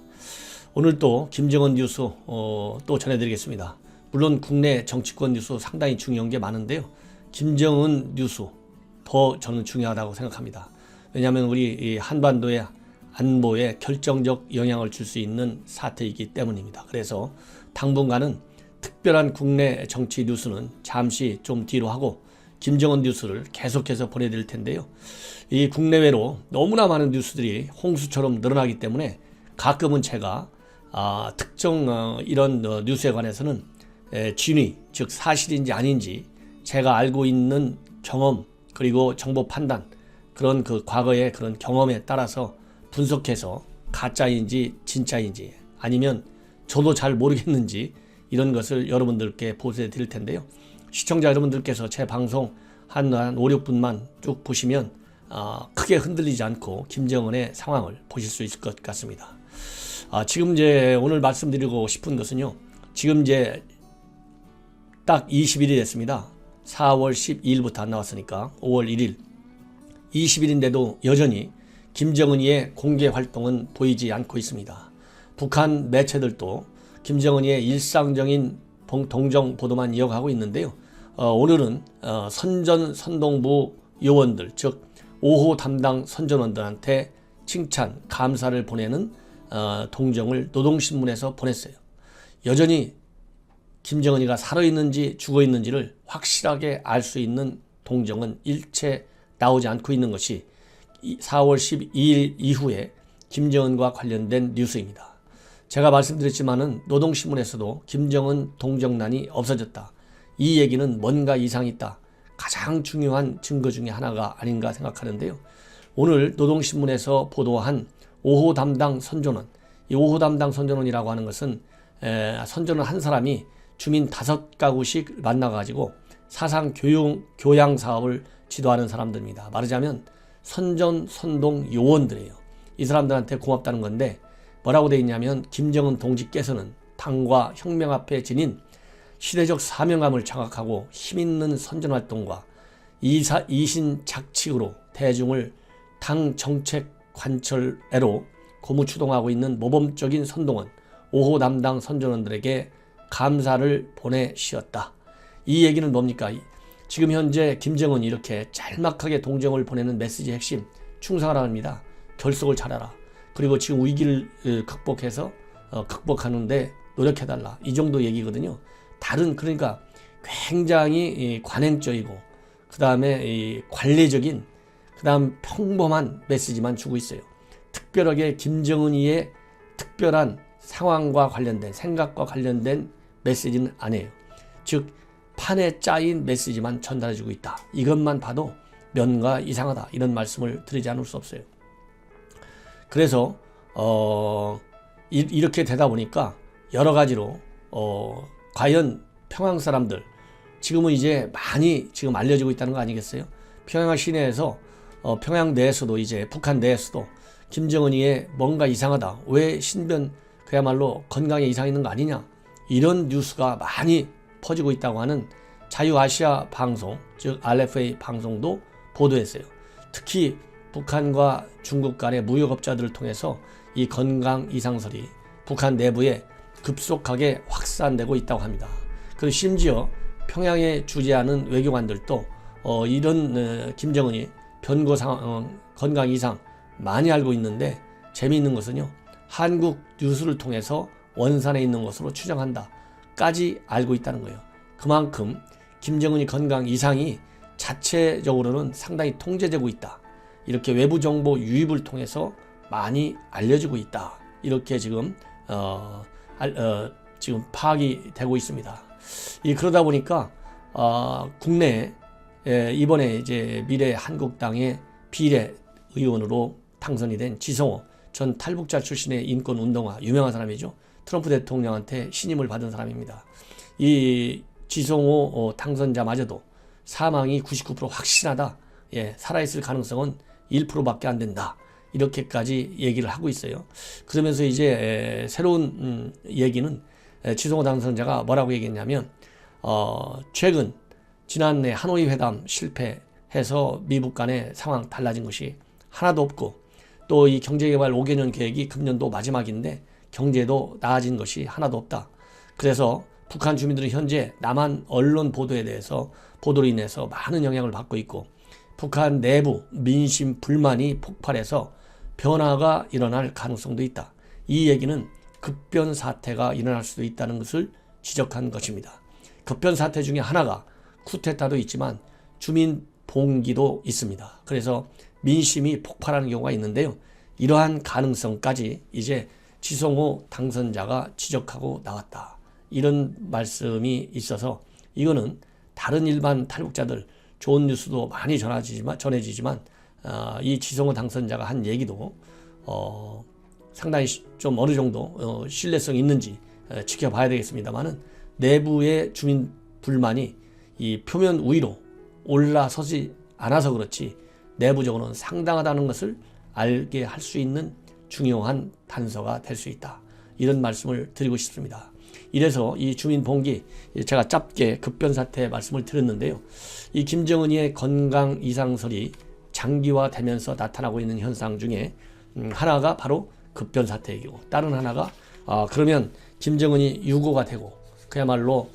오늘 또 김정은 뉴스 또 전해드리겠습니다. 물론 국내 정치권 뉴스 상당히 중요한 게 많은데요. 김정은 뉴스 더 저는 중요하다고 생각합니다. 왜냐하면 우리 이 한반도의 안보에 결정적 영향을 줄 수 있는 사태이기 때문입니다. 그래서 당분간은 특별한 국내 정치 뉴스는 잠시 좀 뒤로 하고 김정은 뉴스를 계속해서 보내드릴 텐데요. 이 국내외로 너무나 많은 뉴스들이 홍수처럼 늘어나기 때문에 가끔은 제가 특정 이런 뉴스에 관해서는 진위, 즉 사실인지 아닌지 제가 알고 있는 경험 그리고 정보 판단, 그런 그 과거의 그런 경험에 따라서 분석해서 가짜인지 진짜인지 아니면 저도 잘 모르겠는지 이런 것을 여러분들께 보도해 드릴 텐데요. 시청자 여러분들께서 제 방송 한 5, 6분만 쭉 보시면 크게 흔들리지 않고 김정은의 상황을 보실 수 있을 것 같습니다. 지금 이제 오늘 말씀드리고 싶은 것은요. 지금 이제 딱 20일이 됐습니다. 4월 12일부터 안 나왔으니까 5월 1일 20일인데도 여전히 김정은이의 공개 활동은 보이지 않고 있습니다. 북한 매체들도 김정은이의 일상적인 동정 보도만 이어가고 있는데요. 오늘은 선전선동부 요원들, 즉 5호 담당 선전원들한테 칭찬, 감사를 보내는 동정을 노동신문에서 보냈어요. 여전히 김정은이가 살아있는지 죽어있는지를 확실하게 알 수 있는 동정은 일체 나오지 않고 있는 것이 4월 12일 이후에 김정은과 관련된 뉴스입니다. 제가 말씀드렸지만은 노동신문에서도 김정은 동정란이 없어졌다. 이 얘기는 뭔가 이상이 있다. 가장 중요한 증거 중에 하나가 아닌가 생각하는데요. 오늘 노동신문에서 보도한 5호 담당 선전원, 이 5호 담당 선전원이라고 하는 것은 선전원 한 사람이 주민 5가구씩 만나가지고 사상 교양 사업을 지도하는 사람들입니다. 말하자면 선전, 선동 요원들이에요. 이 사람들한테 고맙다는 건데 뭐라고 되어 있냐면 김정은 동지께서는 당과 혁명 앞에 지닌 시대적 사명감을 장악하고 힘있는 선전활동과 이신작칙으로 대중을 당 정책 관철애로 고무추동하고 있는 모범적인 선동원 5호 담당 선전원들에게 감사를 보내시었다. 이 얘기는 뭡니까? 지금 현재 김정은이 이렇게 짤막하게 동정을 보내는 메시지 핵심 충성하라 합니다. 결속을 잘하라. 그리고 지금 위기를 극복하는데 노력해달라. 이 정도 얘기거든요. 그러니까 굉장히 관행적이고 그 다음에 관례적인 그 다음 평범한 메시지만 주고 있어요. 특별하게 김정은이의 특별한 상황과 관련된 생각과 관련된 메시지는 아니에요. 즉 판에 짜인 메시지만 전달해주고 있다. 이것만 봐도 뭔가 이상하다 이런 말씀을 드리지 않을 수 없어요. 그래서 이렇게 되다 보니까 여러 가지로 과연 평양 사람들 지금은 이제 많이 지금 알려지고 있다는 거 아니겠어요? 평양 시내에서 평양 내에서도 이제 북한 내에서도 김정은이의 뭔가 이상하다. 왜 신변 그야말로 건강에 이상이 있는 거 아니냐. 이런 뉴스가 많이 퍼지고 있다고 하는 자유아시아 방송 즉 RFA 방송도 보도했어요. 특히 북한과 중국 간의 무역업자들을 통해서 이 건강 이상설이 북한 내부에 급속하게 확산되고 있다고 합니다. 그리고 심지어 평양에 주재하는 외교관들도 이런 김정은이 변고 상황, 건강 이상 많이 알고 있는데 재미있는 것은요. 한국 뉴스를 통해서 원산에 있는 것으로 추정한다까지 알고 있다는 거예요. 그만큼 김정은이 건강 이상이 자체적으로는 상당히 통제되고 있다. 이렇게 외부 정보 유입을 통해서 많이 알려지고 있다. 이렇게 지금 지금 파악이 되고 있습니다. 그러다 보니까 국내에 이번에 이제 미래 한국당의 비례 의원으로 당선이 된 지성호 전 탈북자 출신의 인권운동가 유명한 사람이죠. 트럼프 대통령한테 신임을 받은 사람입니다. 이 지성호 당선자마저도 사망이 99% 확신하다. 살아있을 가능성은 1%밖에 안 된다. 이렇게까지 얘기를 하고 있어요. 그러면서 이제 새로운 얘기는 지성호 당선자가 뭐라고 얘기했냐면 최근 지난해 하노이 회담 실패해서 미국 간의 상황 달라진 것이 하나도 없고 또 이 경제개발 5개년 계획이 금년도 마지막인데 경제도 나아진 것이 하나도 없다. 그래서 북한 주민들은 현재 남한 언론 보도로 인해서 많은 영향을 받고 있고 북한 내부 민심 불만이 폭발해서 변화가 일어날 가능성도 있다. 이 얘기는 급변 사태가 일어날 수도 있다는 것을 지적한 것입니다. 급변 사태 중에 하나가 쿠데타도 있지만 주민 봉기도 있습니다. 그래서 민심이 폭발하는 경우가 있는데요. 이러한 가능성까지 이제 지성호 당선자가 지적하고 나왔다. 이런 말씀이 있어서 이거는 다른 일반 탈북자들 좋은 뉴스도 많이 전해지지만 이 지성호 당선자가 한 얘기도 상당히 좀 어느 정도 신뢰성이 있는지 지켜봐야 되겠습니다만은 내부의 주민 불만이 이 표면 위로 올라서지 않아서 그렇지 내부적으로는 상당하다는 것을 알게 할 수 있는 중요한 단서가 될 수 있다. 이런 말씀을 드리고 싶습니다. 이래서 이 주민 봉기 제가 짧게 급변사태 말씀을 드렸는데요. 이 김정은이의 건강 이상설이 장기화되면서 나타나고 있는 현상 중에 하나가 바로 급변사태이고 다른 하나가 그러면 김정은이 유고가 되고 그야말로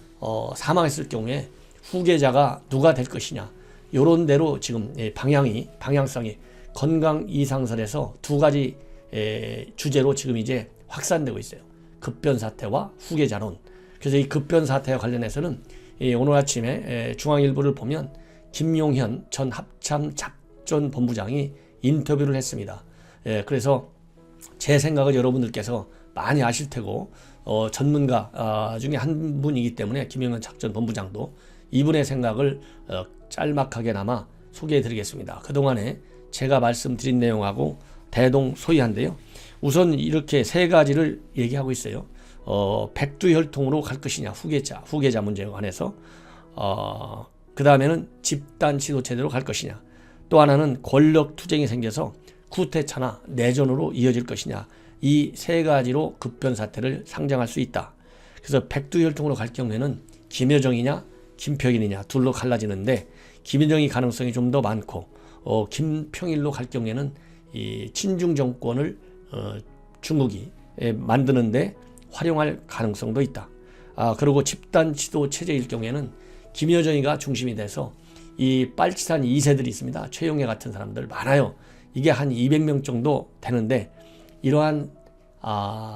사망했을 경우에 후계자가 누가 될 것이냐 요런 대로 지금 방향성이 건강 이상설에서 두 가지 주제로 지금 이제 확산되고 있어요. 급변사태와 후계자론. 그래서 이 급변사태와 관련해서는 오늘 아침에 중앙일보를 보면 김용현 전 합참작전본부장이 인터뷰를 했습니다. 그래서 제 생각을 여러분들께서 많이 아실 테고 전문가 중에 한 분이기 때문에 김용현 작전본부장도 이분의 생각을 짤막하게나마 소개해 드리겠습니다. 그동안에 제가 말씀드린 내용하고 대동소이한데요. 우선 이렇게 세 가지를 얘기하고 있어요. 백두혈통으로 갈 것이냐 후계자 문제에 관해서 그 다음에는 집단 지도체제로 갈 것이냐 또 하나는 권력 투쟁이 생겨서 쿠데타나 내전으로 이어질 것이냐 이 세 가지로 급변사태를 상정할 수 있다. 그래서 백두혈통으로 갈 경우에는 김여정이냐 김평일이냐 둘로 갈라지는데 김여정이 가능성이 좀 더 많고 김평일로 갈 경우에는 이 친중 정권을 중국이 만드는데 활용할 가능성도 있다. 그리고 집단 지도 체제일 경우에는 김여정이가 중심이 돼서 이 빨치산 2세들이 있습니다. 최용해 같은 사람들 많아요. 이게 한 200명 정도 되는데 이러한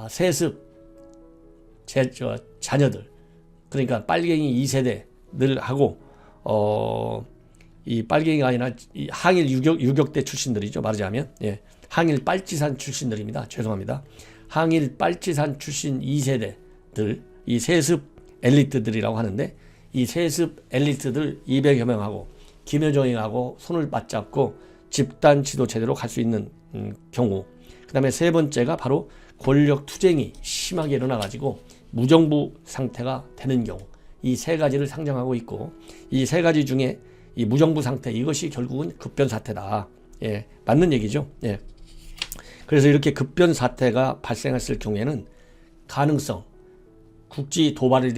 세습 자녀들 그러니까 빨갱이 2세대들하고 이 빨갱이가 아니라 이 항일 유격대 출신들이죠. 말하자면 항일 빨치산 출신들입니다. 죄송합니다. 항일 빨치산 출신 2세대들 이 세습 엘리트들이라고 하는데 이 세습 엘리트들 200여 명하고 김여정이하고 손을 맞잡고 집단 지도 체제로 갈 수 있는 경우 그 다음에 세 번째가 바로 권력 투쟁이 심하게 일어나가지고 무정부 상태가 되는 경우 이 세 가지를 상정하고 있고 이 세 가지 중에 이 무정부 상태 이것이 결국은 급변 사태다. 맞는 얘기죠. 그래서 이렇게 급변 사태가 발생했을 경우에는 가능성 국지 도발을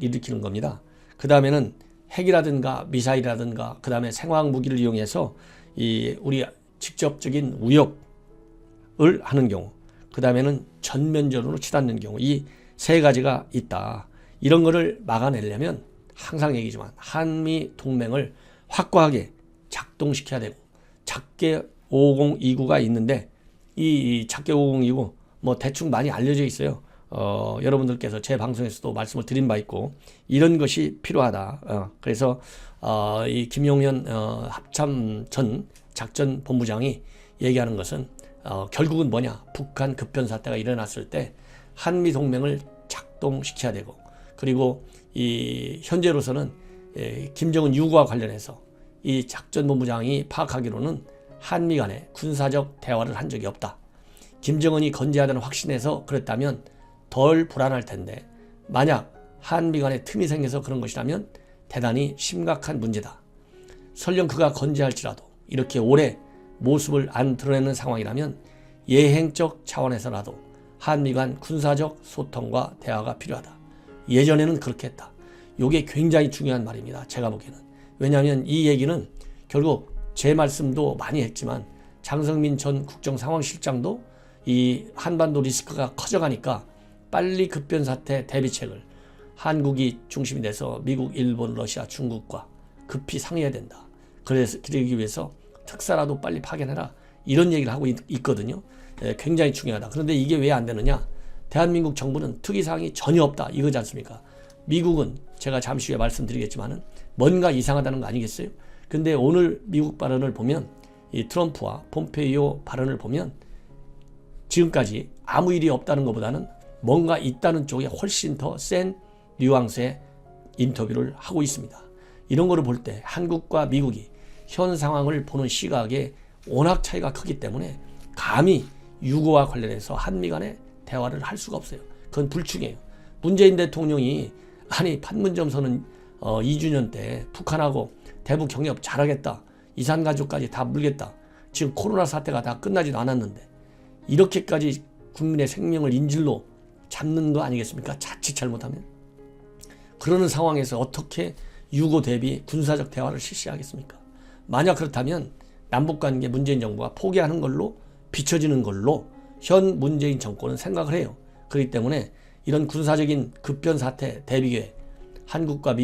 일으키는 겁니다. 그 다음에는 핵이라든가 미사일이라든가 그 다음에 생화학 무기를 이용해서 이 우리 직접적인 위협을 하는 경우 그 다음에는 전면전으로 치닫는 경우 이 세 가지가 있다. 이런 거를 막아내려면 항상 얘기지만 한미 동맹을 확고하게 작동시켜야 되고 작게 5029가 있는데 이 작게 5029 뭐 대충 많이 알려져 있어요. 여러분들께서 제 방송에서도 말씀을 드린 바 있고 이런 것이 필요하다. 그래서 이 김용현 합참 전 작전본부장이 얘기하는 것은 결국은 뭐냐 북한 급변 사태가 일어났을 때 한미 동맹을 작동시켜야 되고 그리고 이 현재로서는 김정은 유구와 관련해서 이 작전본부장이 파악하기로는 한미 간에 군사적 대화를 한 적이 없다. 김정은이 건재하다는 확신에서 그랬다면 덜 불안할 텐데 만약 한미 간에 틈이 생겨서 그런 것이라면 대단히 심각한 문제다. 설령 그가 건재할지라도 이렇게 오래 모습을 안 드러내는 상황이라면 예행적 차원에서라도 한미 간 군사적 소통과 대화가 필요하다. 예전에는 그렇게 했다. 이게 굉장히 중요한 말입니다. 제가 보기에는. 왜냐하면 이 얘기는 결국 제 말씀도 많이 했지만 장성민 전 국정상황실장도 이 한반도 리스크가 커져가니까 빨리 급변 사태 대비책을 한국이 중심이 돼서 미국, 일본, 러시아, 중국과 급히 상의해야 된다. 그러기 위해서 특사라도 빨리 파견해라. 이런 얘기를 하고 있거든요. 굉장히 중요하다. 그런데 이게 왜 안 되느냐? 대한민국 정부는 특이사항이 전혀 없다. 이거지 않습니까? 미국은 제가 잠시 후에 말씀드리겠지만은 뭔가 이상하다는 거 아니겠어요? 근데 오늘 미국 발언을 보면 이 트럼프와 폼페이오 발언을 보면 지금까지 아무 일이 없다는 것보다는 뭔가 있다는 쪽에 훨씬 더 센 뉘앙스의 인터뷰를 하고 있습니다. 이런 거를 볼 때 한국과 미국이 현 상황을 보는 시각에 워낙 차이가 크기 때문에 감히 유고와 관련해서 한미 간에 대화를 할 수가 없어요. 그건 불충이에요. 문재인 대통령이 판문점 선언 2주년 때 북한하고 대북 경협 잘하겠다. 이산가족까지 다 물겠다. 지금 코로나 사태가 다 끝나지도 않았는데 이렇게까지 국민의 생명을 인질로 잡는 거 아니겠습니까? 자칫 잘못하면. 그러는 상황에서 어떻게 유고 대비 군사적 대화를 실시하겠습니까? 만약 그렇다면 남북관계 문재인 정부가 포기하는 걸로 비춰지는 걸로 현 문재인 정권은 생각을 해요. 그렇기 때문에 이런 군사적인 급변 사태 대비계획 한국과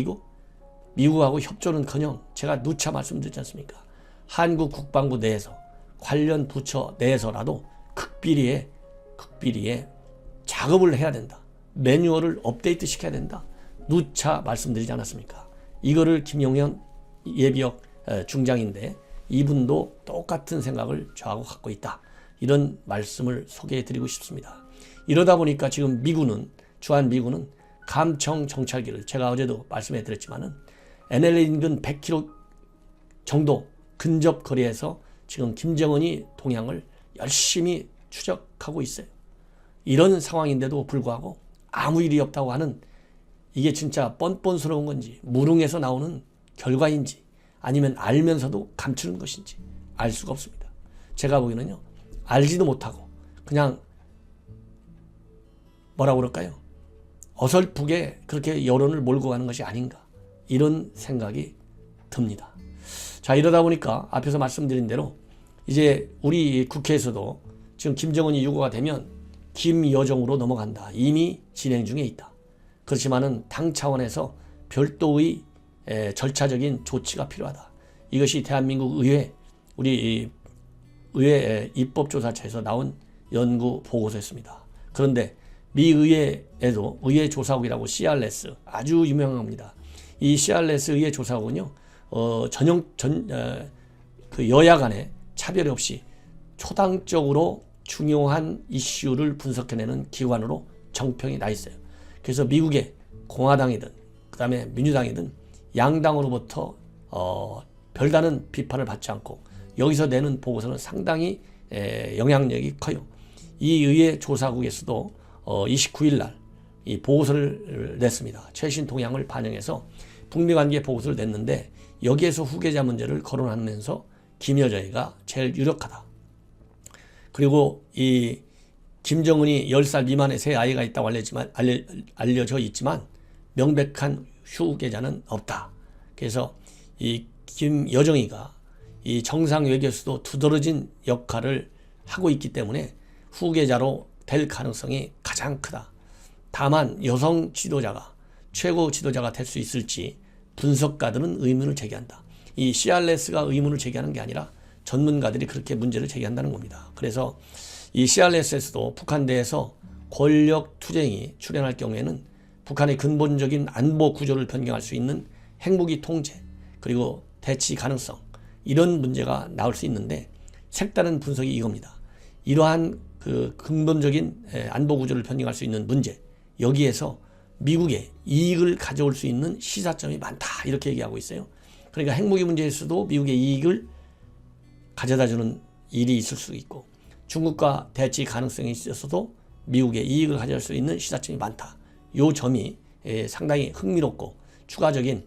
미국하고 협조는커녕 제가 누차 말씀드렸지 않습니까? 한국 국방부 내에서 관련 부처 내에서라도 극비리에 작업을 해야 된다. 매뉴얼을 업데이트 시켜야 된다. 누차 말씀드리지 않았습니까? 이거를 김용현 예비역 중장인데 이분도 똑같은 생각을 저하고 갖고 있다. 이런 말씀을 소개해드리고 싶습니다. 이러다 보니까 지금 주한미군은 감청 정찰기를 제가 어제도 말씀해드렸지만은 NLL 인근 100km 정도 근접 거리에서 지금 김정은이 동향을 열심히 추적하고 있어요. 이런 상황인데도 불구하고 아무 일이 없다고 하는 이게 진짜 뻔뻔스러운 건지 무능에서 나오는 결과인지 아니면 알면서도 감추는 것인지 알 수가 없습니다. 제가 보기에는요. 알지도 못하고 그냥 뭐라고 그럴까요? 어설프게 그렇게 여론을 몰고 가는 것이 아닌가, 이런 생각이 듭니다. 자, 이러다 보니까 앞에서 말씀드린 대로 이제 우리 국회에서도 지금 김정은이 유고가 되면 김여정으로 넘어간다, 이미 진행 중에 있다. 그렇지만은 당 차원에서 별도의 절차적인 조치가 필요하다. 이것이 대한민국 의회, 우리 의회 입법조사처에서 나온 연구 보고서였습니다. 그런데 미 의회에도 의회조사국이라고 CRS, 아주 유명한 겁니다. 이 CRS 의회조사국은요, 그 여야 간에 차별 없이 초당적으로 중요한 이슈를 분석해내는 기관으로 정평이 나 있어요. 그래서 미국의 공화당이든 그 다음에 민주당이든 양당으로부터 별다른 비판을 받지 않고 여기서 내는 보고서는 상당히 영향력이 커요. 이 의회 조사국에서도 29일 날 이 보고서를 냈습니다. 최신 동향을 반영해서 북미관계 보고서를 냈는데 여기에서 후계자 문제를 거론하면서 김여정이가 제일 유력하다. 그리고 이 김정은이 10살 미만의 세 아이가 있다고 알려져 있지만 명백한 후계자는 없다. 그래서 이 김여정이가 이 정상 외교에서도 두드러진 역할을 하고 있기 때문에 후계자로 될 가능성이 가장 크다. 다만 여성 지도자가 최고 지도자가 될 수 있을지 분석가들은 의문을 제기한다. 이 CRS가 의문을 제기하는 게 아니라 전문가들이 그렇게 문제를 제기한다는 겁니다. 그래서 이 CRS에서도 북한 내에서 권력 투쟁이 출현할 경우에는 북한의 근본적인 안보 구조를 변경할 수 있는 핵무기 통제, 그리고 대치 가능성, 이런 문제가 나올 수 있는데 색다른 분석이 이겁니다. 이러한 그 근본적인 안보 구조를 변경할 수 있는 문제, 여기에서 미국의 이익을 가져올 수 있는 시사점이 많다, 이렇게 얘기하고 있어요. 그러니까 핵무기 문제에서도 미국의 이익을 가져다주는 일이 있을 수 있고, 중국과 대치 가능성이 있어서도 미국의 이익을 가져올 수 있는 시사점이 많다. 이 점이 상당히 흥미롭고 추가적인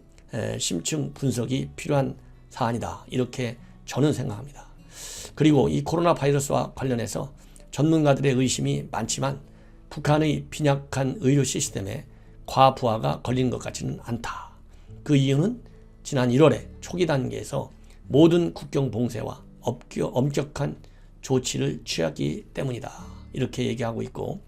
심층 분석이 필요한 사안이다, 이렇게 저는 생각합니다. 그리고 이 코로나 바이러스와 관련해서 전문가들의 의심이 많지만 북한의 빈약한 의료 시스템에 과부하가 걸린 것 같지는 않다. 그 이유는 지난 1월에 초기 단계에서 모든 국경 봉쇄와 엄격한 조치를 취하기 때문이다, 이렇게 얘기하고 있고,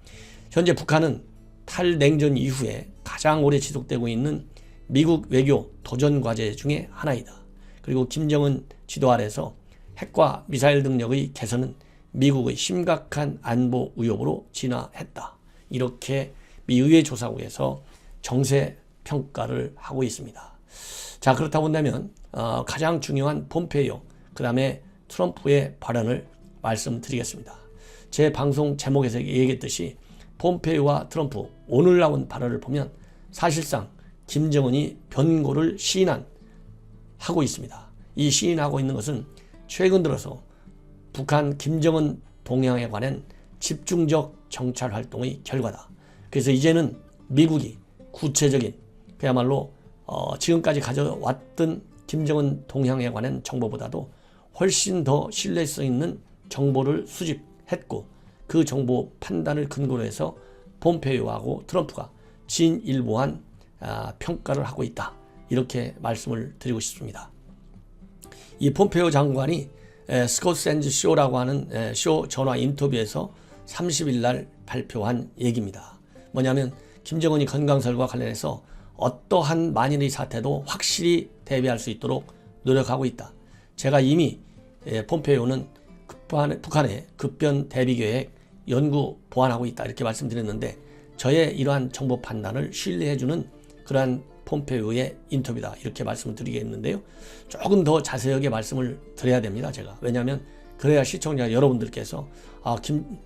현재 북한은 탈냉전 이후에 가장 오래 지속되고 있는 미국 외교 도전 과제 중에 하나이다. 그리고 김정은 지도 아래서 핵과 미사일 능력의 개선은 미국의 심각한 안보 위협으로 진화했다. 이렇게 미 의회 조사국에서 정세 평가를 하고 있습니다. 자, 그렇다 본다면 가장 중요한 폼페이오, 그 다음에 트럼프의 발언을 말씀드리겠습니다. 제 방송 제목에서 얘기했듯이 폼페이오와 트럼프 오늘 나온 발언을 보면 사실상 김정은이 변고를 하고 있습니다. 이 시인하고 있는 것은 최근 들어서 북한 김정은 동향에 관한 집중적 정찰 활동의 결과다. 그래서 이제는 미국이 구체적인, 그야말로 지금까지 가져왔던 김정은 동향에 관한 정보보다도 훨씬 더 신뢰성 있는 정보를 수집했고, 그 정보 판단을 근거로 해서 폼페이오하고 트럼프가 진일보한 평가를 하고 있다, 이렇게 말씀을 드리고 싶습니다. 이 폼페이오 장관이 스콧 샌즈 쇼라고 하는 쇼 전화 인터뷰에서 30일 날 발표한 얘기입니다. 뭐냐면 김정은이 건강설과 관련해서 어떠한 만일의 사태도 확실히 대비할 수 있도록 노력하고 있다. 제가 이미 폼페이오는 북한의 급변 대비 계획 연구 보완하고 있다, 이렇게 말씀드렸는데 저의 이러한 정보 판단을 신뢰해주는 그러한 폼페이오의 인터뷰다, 이렇게 말씀을 드리겠는데요. 조금 더 자세하게 말씀을 드려야 됩니다, 제가. 왜냐하면 그래야 시청자 여러분들께서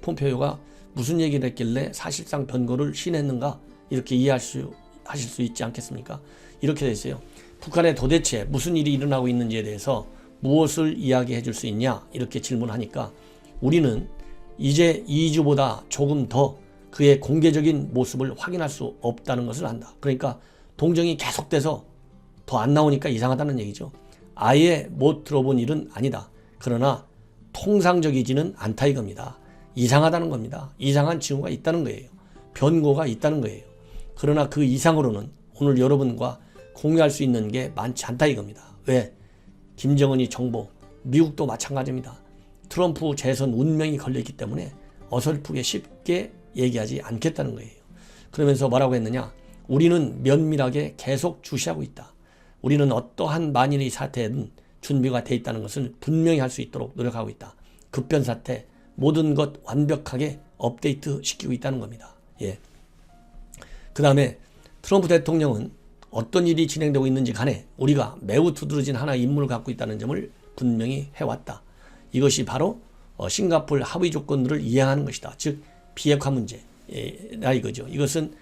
폼페이오가 무슨 얘기를 했길래 사실상 변고를 시인했는가, 이렇게 이해하실 수 있지 않겠습니까? 이렇게 돼 있어요. 북한에 도대체 무슨 일이 일어나고 있는지에 대해서 무엇을 이야기해 줄 수 있냐, 이렇게 질문하니까 우리는 이제 2주보다 조금 더 그의 공개적인 모습을 확인할 수 없다는 것을 안다. 그러니까 동정이 계속돼서 더 안 나오니까 이상하다는 얘기죠. 아예 못 들어본 일은 아니다. 그러나 통상적이지는 않다, 이겁니다. 이상하다는 겁니다. 이상한 징후가 있다는 거예요. 변고가 있다는 거예요. 그러나 그 이상으로는 오늘 여러분과 공유할 수 있는 게 많지 않다 이겁니다. 왜? 김정은이 정보, 미국도 마찬가지입니다. 트럼프 재선 운명이 걸려있기 때문에 어설프게 쉽게 얘기하지 않겠다는 거예요. 그러면서 뭐라고 했느냐? 우리는 면밀하게 계속 주시하고 있다. 우리는 어떠한 만일의 사태에는 준비가 돼 있다는 것을 분명히 할 수 있도록 노력하고 있다. 급변 사태, 모든 것 완벽하게 업데이트 시키고 있다는 겁니다. 예. 그 다음에 트럼프 대통령은 어떤 일이 진행되고 있는지 간에 우리가 매우 두드러진 하나의 임무를 갖고 있다는 점을 분명히 해왔다. 이것이 바로 싱가포르 합의 조건들을 이행하는 것이다. 즉 비핵화 문제라 이거죠. 이것은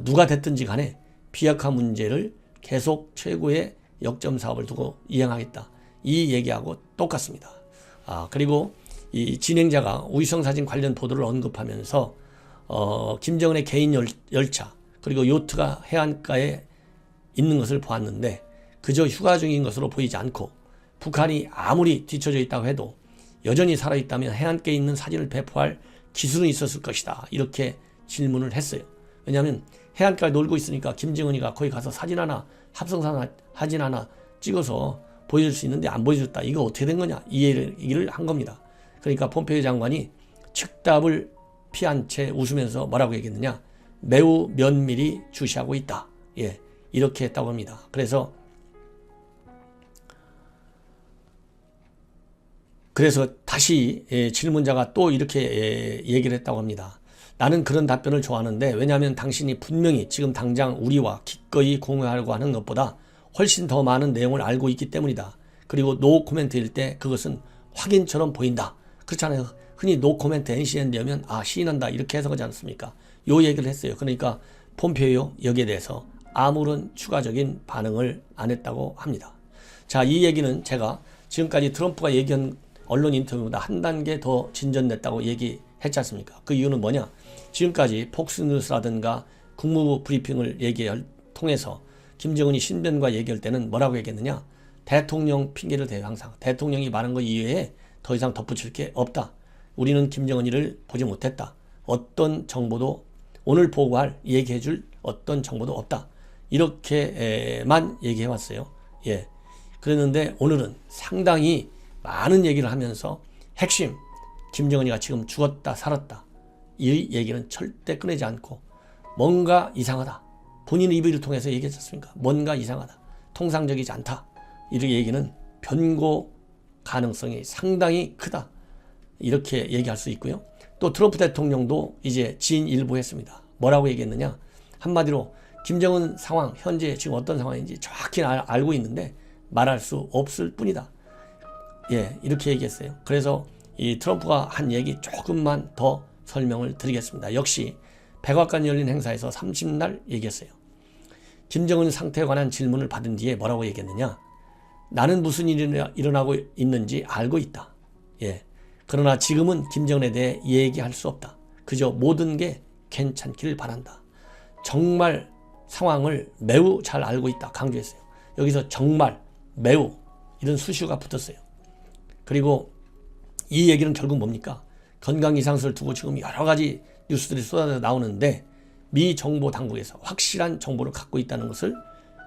누가 됐든지 간에 비핵화 문제를 계속 최고의 역점 사업을 두고 이행하겠다. 이 얘기하고 똑같습니다. 그리고 이 진행자가 위성사진 관련 보도를 언급하면서 김정은의 개인 열차 그리고 요트가 해안가에 있는 것을 보았는데 그저 휴가 중인 것으로 보이지 않고 북한이 아무리 뒤처져 있다고 해도 여전히 살아있다면 해안가에 있는 사진을 배포할 기술은 있었을 것이다. 이렇게 질문을 했어요. 왜냐하면 해안가에 놀고 있으니까 김정은이가 거기 가서 사진 하나 합성사진 하나 찍어서 보여줄 수 있는데 안 보여줬다. 이거 어떻게 된 거냐? 이 얘기를 한 겁니다. 그러니까 폼페이오 장관이 즉답을 피한 채 웃으면서 뭐라고 얘기했느냐? 매우 면밀히 주시하고 있다. 예, 이렇게 했다고 합니다. 그래서 다시 질문자가 또 이렇게 얘기를 했다고 합니다. 나는 그런 답변을 좋아하는데 왜냐하면 당신이 분명히 지금 당장 우리와 기꺼이 공유하려고 하는 것보다 훨씬 더 많은 내용을 알고 있기 때문이다. 그리고 노 코멘트일 때 그것은 확인처럼 보인다. 그렇잖아요. 흔히 노 코멘트 NCN 되면 시인한다 이렇게 해석하지 않습니까? 요 얘기를 했어요. 그러니까 폼페이오 여기에 대해서 아무런 추가적인 반응을 안 했다고 합니다. 자, 이 얘기는 제가 지금까지 트럼프가 얘기한 언론 인터뷰보다 한 단계 더 진전됐다고 얘기했지 않습니까? 그 이유는 뭐냐? 지금까지 폭스뉴스라든가 국무부 브리핑을 통해서 김정은이 신변과 얘기할 때는 뭐라고 얘기했느냐? 대통령 핑계를 대요. 항상 대통령이 말한 것 이외에 더 이상 덧붙일 게 없다. 우리는 김정은이를 보지 못했다. 어떤 정보도 오늘 보고할 얘기해줄 어떤 정보도 없다. 이렇게만 얘기해왔어요. 예. 그랬는데 오늘은 상당히 많은 얘기를 하면서 핵심 김정은이가 지금 죽었다 살았다 이 얘기는 절대 꺼내지 않고 뭔가 이상하다. 본인 입을 통해서 얘기했지 않습니까? 뭔가 이상하다. 통상적이지 않다. 이 얘기는 변고 가능성이 상당히 크다. 이렇게 얘기할 수 있고요. 또 트럼프 대통령도 이제 진일보했습니다. 뭐라고 얘기했느냐? 한마디로 김정은 상황, 현재 지금 어떤 상황인지 정확히 알고 있는데 말할 수 없을 뿐이다. 예, 이렇게 얘기했어요. 그래서 이 트럼프가 한 얘기 조금만 더 설명을 드리겠습니다. 역시 백악관이 열린 행사에서 30날 얘기했어요. 김정은 상태에 관한 질문을 받은 뒤에 뭐라고 얘기했느냐? 나는 무슨 일이 일어나고 있는지 알고 있다. 예. 그러나 지금은 김정은에 대해 얘기할 수 없다. 그저 모든 게 괜찮기를 바란다. 정말 상황을 매우 잘 알고 있다. 강조했어요. 여기서 정말, 매우 이런 수식어가 붙었어요. 그리고 이 얘기는 결국 뭡니까? 건강 이상수를 두고 지금 여러 가지 뉴스들이 쏟아져 나오는데 미 정보 당국에서 확실한 정보를 갖고 있다는 것을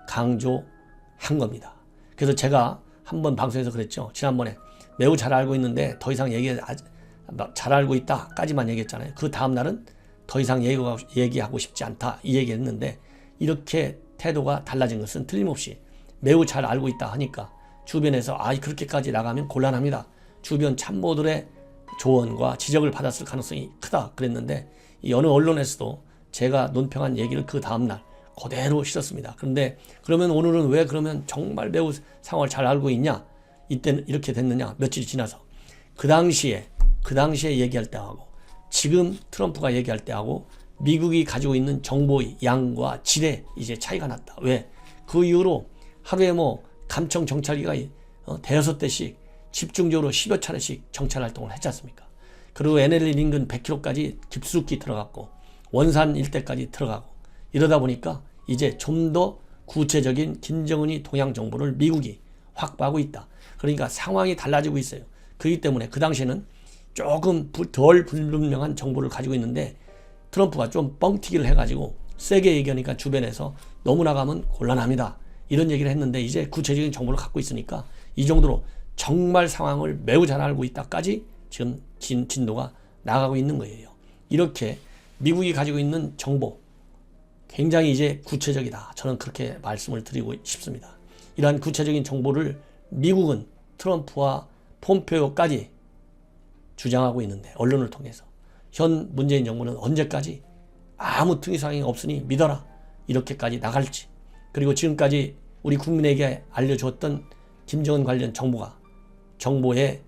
강조한 겁니다. 그래서 제가 한번 방송에서 그랬죠. 지난번에 매우 잘 알고 있는데 더 이상 잘 알고 있다까지만 얘기했잖아요. 그 다음 날은 더 이상 얘기하고 싶지 않다 이 얘기했는데 이렇게 태도가 달라진 것은 틀림없이 매우 잘 알고 있다 하니까 주변에서 그렇게까지 나가면 곤란합니다. 주변 참모들의 조언과 지적을 받았을 가능성이 크다 그랬는데 이 어느 언론에서도 제가 논평한 얘기를 그 다음날 그대로 실었습니다. 그런데 그러면 오늘은 왜 그러면 정말 매우 상황을 잘 알고 있냐? 이때는 이렇게 됐느냐? 며칠이 지나서 그 당시에 얘기할 때하고 지금 트럼프가 얘기할 때하고 미국이 가지고 있는 정보의 양과 질에 이제 차이가 났다. 왜? 그 이후로 하루에 감청 정찰기가 대여섯 대씩 집중적으로 10여 차례씩 정찰 활동을 했지 않습니까? 그리고 NLL 인근 100km까지 깊숙이 들어갔고 원산 일대까지 들어가고 이러다 보니까 이제 좀 더 구체적인 김정은이 동향 정보를 미국이 확보하고 있다. 그러니까 상황이 달라지고 있어요. 그렇기 때문에 그 당시에는 조금 덜 불분명한 정보를 가지고 있는데 트럼프가 좀 뻥튀기를 해가지고 세게 얘기하니까 주변에서 너무 나가면 곤란합니다. 이런 얘기를 했는데 이제 구체적인 정보를 갖고 있으니까 이 정도로 정말 상황을 매우 잘 알고 있다까지 지금 진도가 나가고 있는 거예요. 이렇게 미국이 가지고 있는 정보 굉장히 이제 구체적이다. 저는 그렇게 말씀을 드리고 싶습니다. 이러한 구체적인 정보를 미국은 트럼프와 폼페오까지 주장하고 있는데 언론을 통해서 현 문재인 정부는 언제까지 아무 특이사항이 없으니 믿어라 이렇게까지 나갈지, 그리고 지금까지 우리 국민에게 알려주었던 김정은 관련 정보의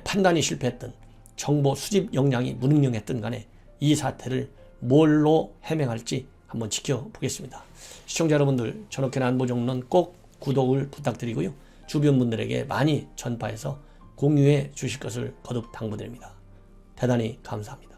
판단이 실패했던, 정보 수집 역량이 무능력했던 간에 이 사태를 뭘로 해명할지 한번 지켜보겠습니다. 시청자 여러분들, 저렇게나 안보정론 꼭 구독을 부탁드리고요. 주변 분들에게 많이 전파해서 공유해 주실 것을 거듭 당부드립니다. 대단히 감사합니다.